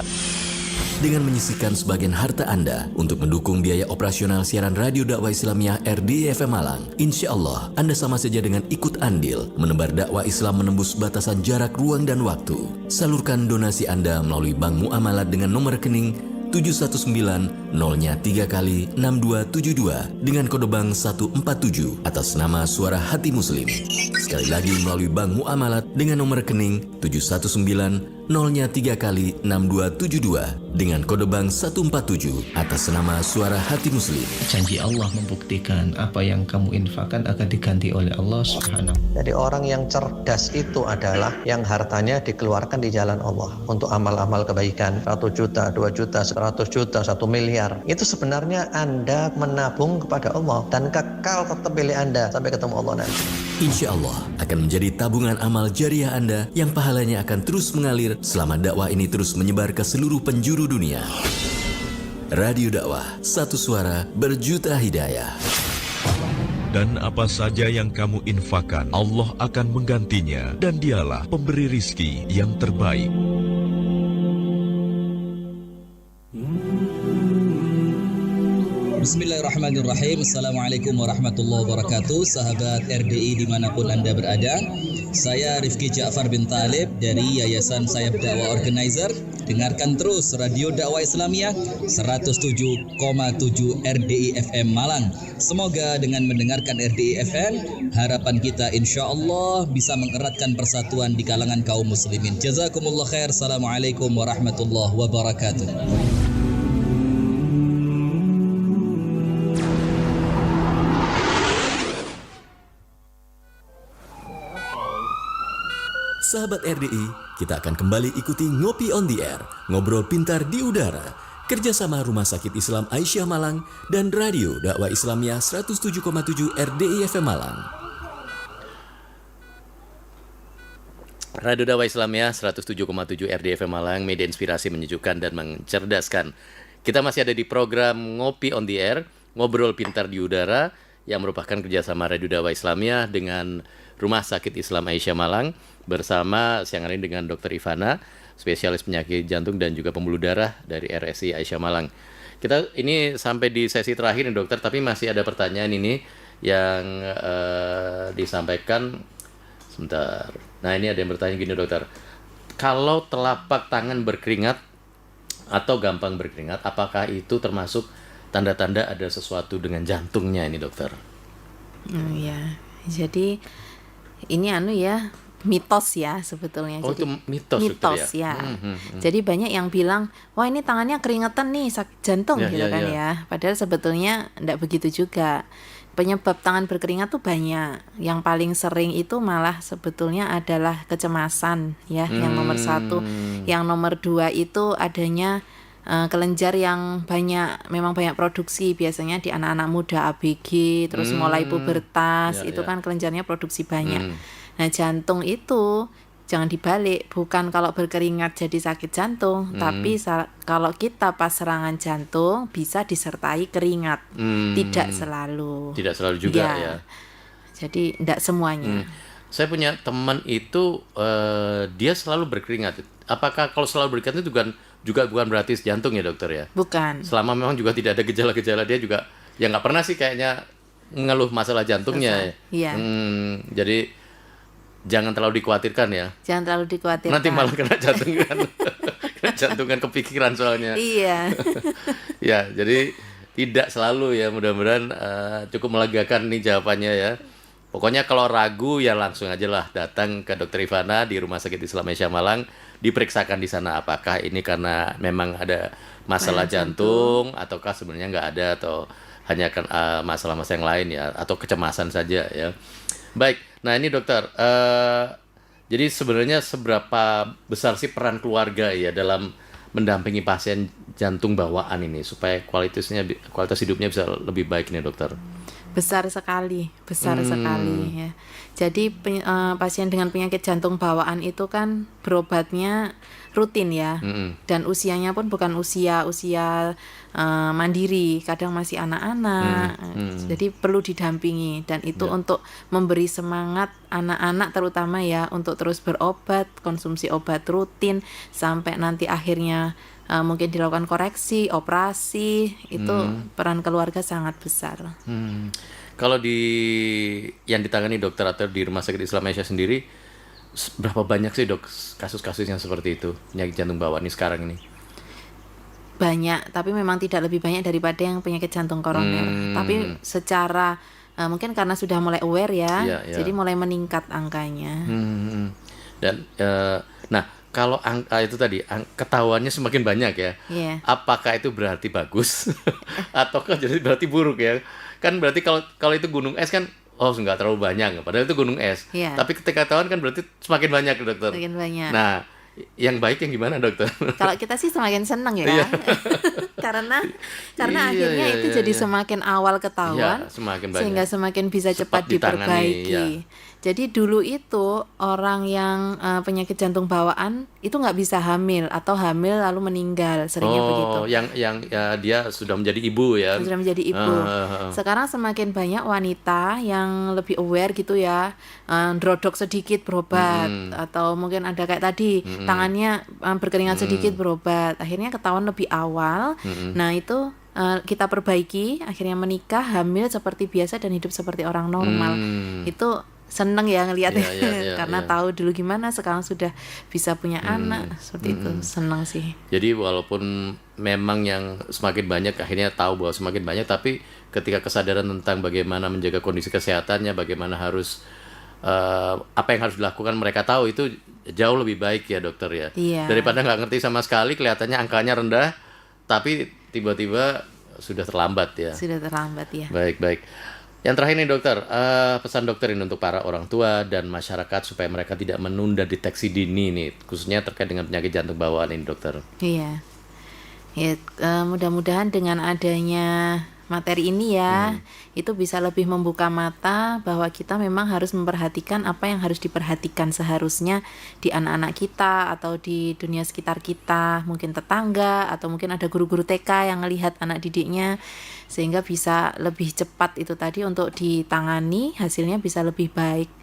Dengan menyisihkan sebagian harta Anda untuk mendukung biaya operasional siaran radio dakwah Islamiyah RDI FM Malang, insya Allah Anda sama saja dengan ikut andil menebar dakwah Islam menembus batasan jarak, ruang, dan waktu. Salurkan donasi Anda melalui bank muamalat dengan nomor rekening 719 0-nya 3 kali 6272 dengan kode bank 147 atas nama Suara Hati Muslim. Sekali lagi melalui bank muamalat dengan nomor rekening 719 0-nya 3 kali 6272 dengan kode bank 147 atas nama Suara Hati Muslim. Janji Allah membuktikan apa yang kamu infakkan akan diganti oleh Allah Subhanahu. Jadi orang yang cerdas itu adalah yang hartanya dikeluarkan di jalan Allah untuk amal-amal kebaikan. 1 juta, 2 juta, 100 juta, 1 miliar. Itu sebenarnya Anda menabung kepada Allah dan kekal tetap milik Anda sampai ketemu Allah nanti. Insya Allah akan menjadi tabungan amal jariah Anda yang pahalanya akan terus mengalir selama dakwah ini terus menyebar ke seluruh penjuru dunia. Radio dakwah, satu suara berjuta hidayah. Dan apa saja yang kamu infakkan, Allah akan menggantinya, dan dialah pemberi rizki yang terbaik. Bismillahirrahmanirrahim. Assalamualaikum warahmatullahi wabarakatuh. Sahabat RDI dimanapun Anda berada, saya Rifki Ja'far bin Talib dari Yayasan Sayap Dakwah Organizer. Dengarkan terus Radio Dakwah Islamiyah 107,7 RDI FM Malang. Semoga dengan mendengarkan RDI FM, harapan kita insya Allah bisa mengeratkan persatuan di kalangan kaum muslimin. Jazakumullah khair. Assalamualaikum warahmatullahi wabarakatuh. Sahabat RDI, kita akan kembali ikuti Ngopi on the Air, ngobrol pintar di udara, kerjasama Rumah Sakit Islam Aisyah Malang dan Radio Dakwah Islamiyah 107,7 RDI FM Malang. Radio Dakwah Islamiyah 107,7 RDI FM Malang, media inspirasi menyejukkan dan mencerdaskan. Kita masih ada di program Ngopi on the Air, ngobrol pintar di udara, yang merupakan kerjasama Radio Dakwah Islamiyah dengan Rumah Sakit Islam Aisyah Malang, bersama siang hari ini dengan Dr. Ivana, spesialis penyakit jantung dan juga pembuluh darah dari RSI Aisyah Malang. Kita ini sampai di sesi terakhir nih dokter, tapi masih ada pertanyaan ini yang disampaikan. Sebentar. Nah ini ada yang bertanya gini dokter, kalau telapak tangan berkeringat atau gampang berkeringat, apakah itu termasuk tanda-tanda ada sesuatu dengan jantungnya ini dokter? Ya, jadi ini mitos ya sebetulnya. Oh, jadi, itu mitos ya. Jadi banyak yang bilang, wah ini tangannya keringetan nih, sakit jantung gitu kan ya. Padahal sebetulnya enggak begitu juga. Penyebab tangan berkeringat tuh banyak. Yang paling sering itu malah sebetulnya adalah kecemasan ya, yang nomor 1. Yang nomor 2 itu adanya kelenjar yang memang banyak produksi, biasanya di anak-anak muda ABG, terus mulai pubertas, kan kelenjarnya produksi banyak. Nah jantung itu jangan dibalik, bukan kalau berkeringat jadi sakit jantung, tapi kalau kita pas serangan jantung bisa disertai keringat, tidak selalu. Tidak selalu juga ya. Jadi tidak semuanya. Saya punya teman itu dia selalu berkeringat. Apakah kalau selalu berkeringat itu juga bukan berarti jantung ya dokter ya? Bukan. Selama memang juga tidak ada gejala-gejala, dia juga ya nggak pernah sih kayaknya mengeluh masalah jantungnya. Iya. Jadi jangan terlalu dikhawatirkan ya. Jangan terlalu dikhawatirkan. Nanti malah kena jantungan. Kena jantungan kepikiran soalnya. Iya. Ya, jadi tidak selalu ya. Mudah-mudahan cukup melegakan nih jawabannya ya. Pokoknya kalau ragu ya langsung aja lah datang ke Dr. Ivana di Rumah Sakit Islam Aisyah Malang diperiksakan di sana? Apakah ini karena memang ada masalah jantung ataukah sebenarnya nggak ada atau hanya kan masalah-masalah yang lain ya atau kecemasan saja ya. Baik, nah ini dokter, jadi sebenarnya seberapa besar sih peran keluarga ya dalam mendampingi pasien jantung bawaan ini supaya kualitas hidupnya bisa lebih baik nih dokter? Besar sekali ya. Jadi pasien dengan penyakit jantung bawaan itu kan berobatnya rutin ya, dan usianya pun bukan usia mandiri, kadang masih anak-anak, jadi perlu didampingi dan itu untuk memberi semangat anak-anak terutama ya untuk terus berobat, konsumsi obat rutin sampai nanti akhirnya mungkin dilakukan koreksi, operasi, itu peran keluarga sangat besar. Kalau yang ditangani dokter atau di Rumah Sakit Islam Aisyah sendiri, berapa banyak sih dok kasus-kasus yang seperti itu, penyakit jantung bawaan ini sekarang ini? Banyak, tapi memang tidak lebih banyak daripada yang penyakit jantung koroner. Tapi secara mungkin karena sudah mulai aware ya, jadi mulai meningkat angkanya. Dan nah kalau angka itu tadi ketahuannya semakin banyak ya, apakah itu berarti bagus ataukah jadi berarti buruk ya? Kan berarti kalau itu gunung es kan nggak terlalu banyak, padahal itu gunung es. Tapi ketika ketahuan kan berarti semakin banyak dokter. Semakin banyak. Nah, yang baik yang gimana dokter? Kalau kita sih semakin senang ya, karena akhirnya itu jadi semakin awal ketahuan, semakin banyak. Sehingga semakin bisa cepat diperbaiki. Jadi dulu itu orang yang penyakit jantung bawaan itu nggak bisa hamil atau hamil lalu meninggal, seringnya begitu. Yang dia sudah menjadi ibu ya. Sudah menjadi ibu. Sekarang semakin banyak wanita yang lebih aware gitu ya, drodok sedikit berobat atau mungkin ada kayak tadi tangannya berkeringat sedikit berobat. Akhirnya ketahuan lebih awal. Nah itu kita perbaiki, akhirnya menikah, hamil seperti biasa dan hidup seperti orang normal. Itu seneng ya ngelihatnya karena tahu dulu gimana, sekarang sudah bisa punya anak seperti itu, seneng sih. Jadi walaupun memang yang semakin banyak akhirnya tahu bahwa semakin banyak, tapi ketika kesadaran tentang bagaimana menjaga kondisi kesehatannya, bagaimana harus apa yang harus dilakukan mereka tahu, itu jauh lebih baik ya dokter ya. Daripada nggak ngerti sama sekali, kelihatannya angkanya rendah tapi tiba-tiba sudah terlambat ya. Sudah terlambat ya. Baik. Yang terakhir nih dokter, pesan dokter ini untuk para orang tua dan masyarakat supaya mereka tidak menunda deteksi dini nih, khususnya terkait dengan penyakit jantung bawaan ini dokter. Iya, mudah-mudahan dengan adanya materi ini ya, itu bisa lebih membuka mata bahwa kita memang harus memperhatikan apa yang harus diperhatikan seharusnya di anak-anak kita atau di dunia sekitar kita, mungkin tetangga atau mungkin ada guru-guru TK yang melihat anak didiknya, sehingga bisa lebih cepat itu tadi untuk ditangani, hasilnya bisa lebih baik.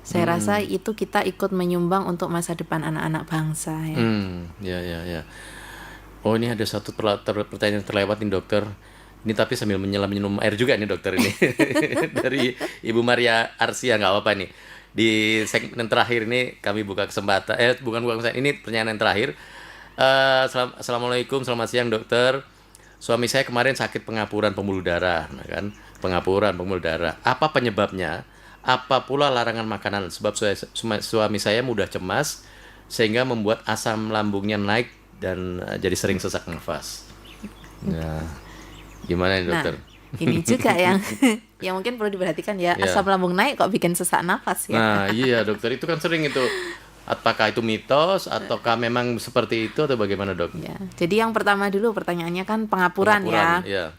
Saya rasa itu kita ikut menyumbang untuk masa depan anak-anak bangsa ya. Ya. Oh, ini ada satu pertanyaan terlewat nih dokter. Ini tapi sambil menyelam air juga nih dokter ini. Dari Ibu Maria Arsia, nggak apa-apa nih. Di segmen terakhir ini kami buka kesempatan, bukan kesempatan, ini pertanyaan yang terakhir. Assalamualaikum, selamat siang dokter. Suami saya kemarin sakit pengapuran pembuluh darah, pengapuran pembuluh darah. Apa penyebabnya? Apa pula larangan makanan? Sebab suami saya mudah cemas sehingga membuat asam lambungnya naik dan jadi sering sesak nafas. Nah, gimana nih dokter? Nah, ini juga yang mungkin perlu diperhatikan ya. Asam lambung naik kok bikin sesak nafas ya. Nah iya dokter, itu kan sering itu. Apakah itu mitos ataukah memang seperti itu atau bagaimana dok? Ya, jadi yang pertama dulu pertanyaannya kan pengapuran ya.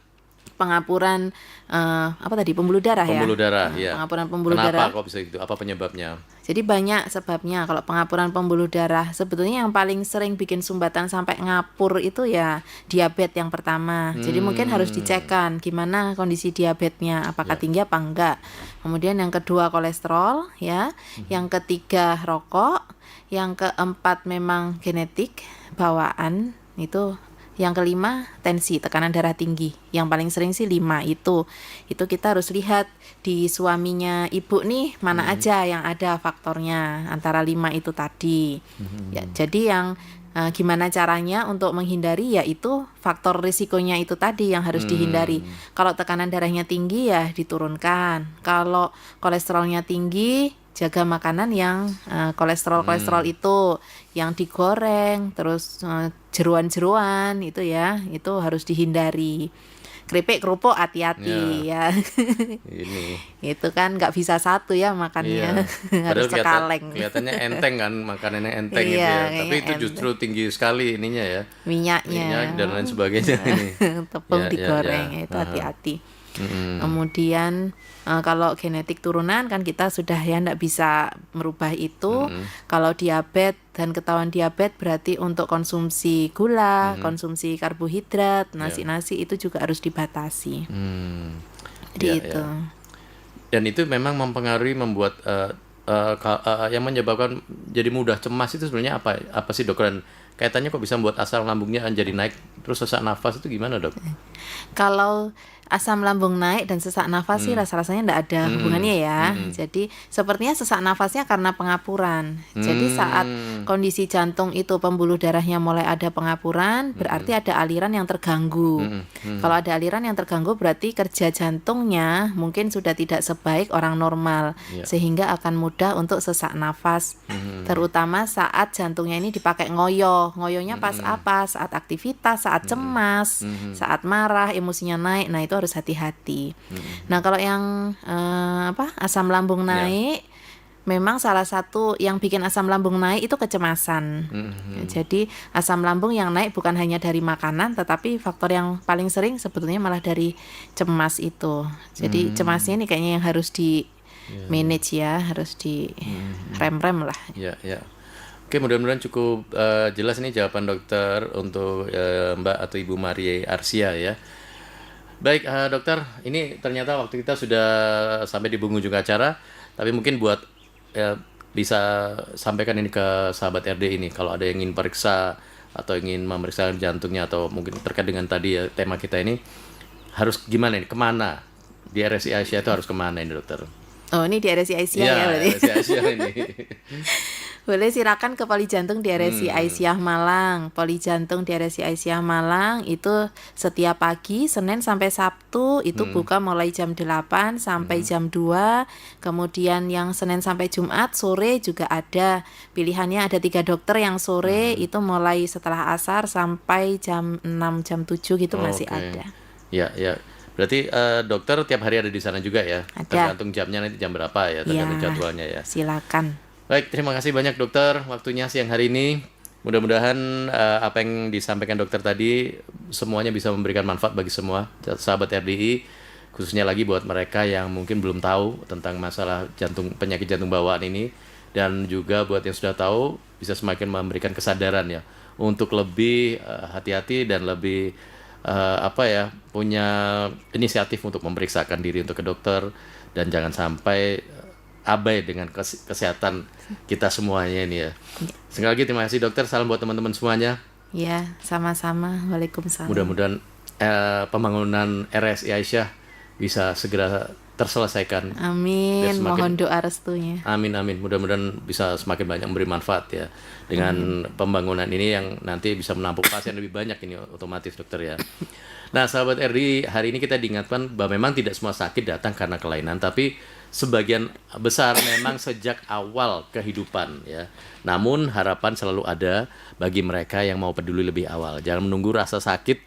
Pengapuran apa tadi, pembuluh darah ya. Pembuluh darah ya. Pengapuran pembuluh darah. Kenapa kok bisa gitu? Apa penyebabnya? Jadi banyak sebabnya. Kalau pengapuran pembuluh darah, sebetulnya yang paling sering bikin sumbatan sampai ngapur itu ya diabetes yang pertama. Jadi mungkin harus dicekkan gimana kondisi diabetesnya, apakah tinggi apa enggak. Kemudian yang kedua kolesterol ya. Yang ketiga rokok. Yang keempat memang genetik bawaan itu. Yang kelima tensi, tekanan darah tinggi. Yang paling sering sih 5 itu. Itu kita harus lihat di suaminya ibu nih mana aja yang ada faktornya antara 5 itu tadi. Ya, jadi yang gimana caranya untuk menghindari, yaitu faktor risikonya itu tadi yang harus dihindari. Kalau tekanan darahnya tinggi ya diturunkan. Kalau kolesterolnya tinggi jaga makanan yang kolesterol itu yang digoreng, terus jeruan-jeruan itu ya, itu harus dihindari. Keripik kerupuk hati-hati ya. Ini. Itu kan nggak bisa satu ya makannya. Harus sekaleng. Kelihatannya enteng kan, makanannya enteng gitu ya. Tapi itu justru tinggi sekali ininya ya. Minyak dan lain sebagainya ini. Tepung digoreng itu hati-hati. Kemudian kalau genetik turunan kan kita sudah ya nggak bisa merubah itu. Kalau diabetes dan ketahuan diabetes berarti untuk konsumsi gula, konsumsi karbohidrat, nasi-nasi itu juga harus dibatasi. Jadi itu. Dan itu memang mempengaruhi membuat yang menyebabkan jadi mudah cemas itu sebenarnya apa sih dok? Dan kaitannya kok bisa membuat asam lambungnya jadi naik terus sesak nafas itu gimana dok? Kalau asam lambung naik dan sesak nafas sih rasa-rasanya enggak ada hubungannya ya. Jadi sepertinya sesak nafasnya karena pengapuran. Jadi saat kondisi jantung itu pembuluh darahnya mulai ada pengapuran, berarti ada aliran yang terganggu. Kalau ada aliran yang terganggu berarti kerja jantungnya mungkin sudah tidak sebaik orang normal, sehingga akan mudah untuk sesak nafas. Terutama saat jantungnya ini dipakai ngoyo. Ngoyonya pas apa? Saat aktivitas, saat cemas, saat marah, emosinya naik. Nah, itu harus hati-hati. Nah, kalau yang asam lambung naik, memang salah satu yang bikin asam lambung naik itu kecemasan. Jadi asam lambung yang naik bukan hanya dari makanan, tetapi faktor yang paling sering sebetulnya malah dari cemas itu. Jadi cemasnya ini kayaknya yang harus di manage ya, harus di rem-rem lah. Ya. Oke, mudah-mudahan cukup jelas ini jawaban dokter untuk Mbak atau Ibu Marie Arsia ya. Baik dokter, ini ternyata waktu kita sudah sampai di penghujung acara, tapi mungkin buat bisa sampaikan ini ke sahabat RDI ini, kalau ada yang ingin periksa atau ingin memeriksa jantungnya atau mungkin terkait dengan tadi ya tema kita ini, harus gimana ini, kemana? Di RSI Aisyah itu harus kemana ini dokter? Oh, ini di RSI Aisyah ya berarti? RSI Aisyah ini. Boleh silakan ke Poli Jantung di RSI Aisyah Malang. Poli Jantung di RSI Aisyah Malang itu setiap pagi Senin sampai Sabtu itu buka mulai jam 8 sampai jam 2. Kemudian yang Senin sampai Jumat sore juga ada. Pilihannya ada 3 dokter yang sore itu mulai setelah asar sampai jam 6 jam 7 gitu masih ada. Ya. Berarti dokter tiap hari ada di sana juga ya? Ada. Tergantung jamnya nanti jam berapa ya, tergantung jadwalnya ya. Silakan. Baik, terima kasih banyak dokter waktunya siang hari ini. Mudah-mudahan apa yang disampaikan dokter tadi semuanya bisa memberikan manfaat bagi semua sahabat RDI, khususnya lagi buat mereka yang mungkin belum tahu tentang masalah penyakit jantung bawaan ini, dan juga buat yang sudah tahu bisa semakin memberikan kesadaran ya untuk lebih hati-hati dan lebih punya inisiatif untuk memeriksakan diri untuk ke dokter, dan jangan sampai abai dengan kesehatan kita semuanya ini ya. Sekali lagi terima kasih dokter, salam buat teman-teman semuanya. Ya, sama-sama. Waalaikumsalam. Mudah-mudahan pembangunan RSI Aisyah bisa segera terselesaikan. Amin. Mohon doa restunya. Amin. Mudah-mudahan bisa semakin banyak memberi manfaat ya dengan pembangunan ini yang nanti bisa menampung pasien lebih banyak ini otomatis dokter ya. Nah, sahabat RDI, hari ini kita diingatkan bahwa memang tidak semua sakit datang karena kelainan, tapi sebagian besar memang sejak awal kehidupan ya. Namun harapan selalu ada bagi mereka yang mau peduli lebih awal. Jangan menunggu rasa sakit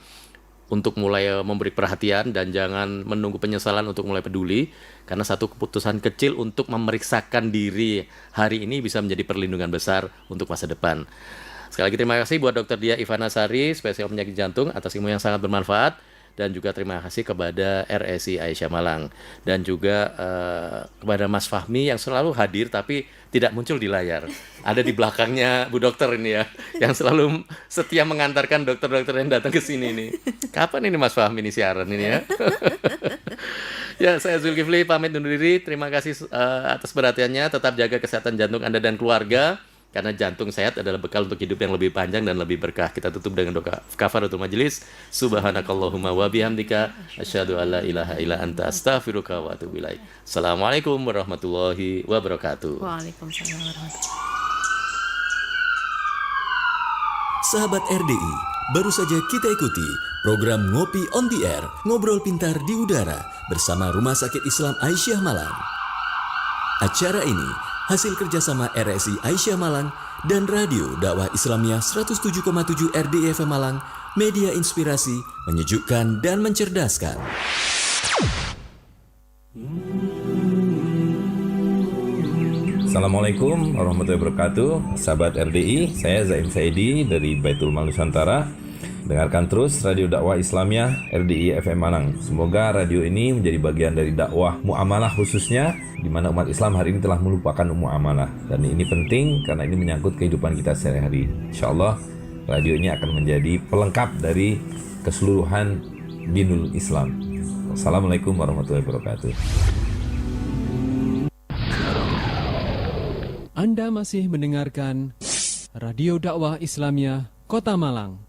untuk mulai memberi perhatian, dan jangan menunggu penyesalan untuk mulai peduli, karena satu keputusan kecil untuk memeriksakan diri hari ini bisa menjadi perlindungan besar untuk masa depan. Sekali lagi terima kasih buat Dr. Dia Ivana Sari, spesial penyakit jantung, atas ilmu yang sangat bermanfaat. Dan juga terima kasih kepada RSI Aisyah Malang, dan juga kepada Mas Fahmi yang selalu hadir tapi tidak muncul di layar. Ada di belakangnya Bu Dokter ini ya, yang selalu setia mengantarkan dokter-dokter yang datang ke sini nih. Kapan ini Mas Fahmi ini siaran ini ya? Ya, saya Zulkifli pamit undur diri. Terima kasih atas perhatiannya. Tetap jaga kesehatan jantung Anda dan keluarga, karena jantung sehat adalah bekal untuk hidup yang lebih panjang dan lebih berkah. Kita tutup dengan doa kafaratul majelis. Subhanakallahumma wa bihamdika asyhadu alla ilaha illa anta astaghfiruka wa atubu ilaik. Assalamualaikum warahmatullahi wabarakatuh. Waalaikumsalam warahmatullahi. Sahabat RDI, baru saja kita ikuti program Ngopi on the Air, ngobrol pintar di udara bersama Rumah Sakit Islam Aisyah Malang. Acara ini hasil kerjasama RSI Aisyah Malang dan Radio Dakwah Islamiyah 107,7 RDI FM Malang, media inspirasi, menyejukkan dan mencerdaskan. Assalamualaikum warahmatullahi wabarakatuh. Sahabat RDI, saya Zaim Saidi dari Baitul Mal Nusantara. Dengarkan terus Radio Dakwah Islamiyah RDI FM Malang. Semoga radio ini menjadi bagian dari dakwah muamalah khususnya, di mana umat Islam hari ini telah melupakan muamalah. Dan ini penting karena ini menyangkut kehidupan kita sehari-hari. InsyaAllah radio ini akan menjadi pelengkap dari keseluruhan dinul Islam. Assalamualaikum warahmatullahi wabarakatuh. Anda masih mendengarkan Radio Dakwah Islamiyah Kota Malang.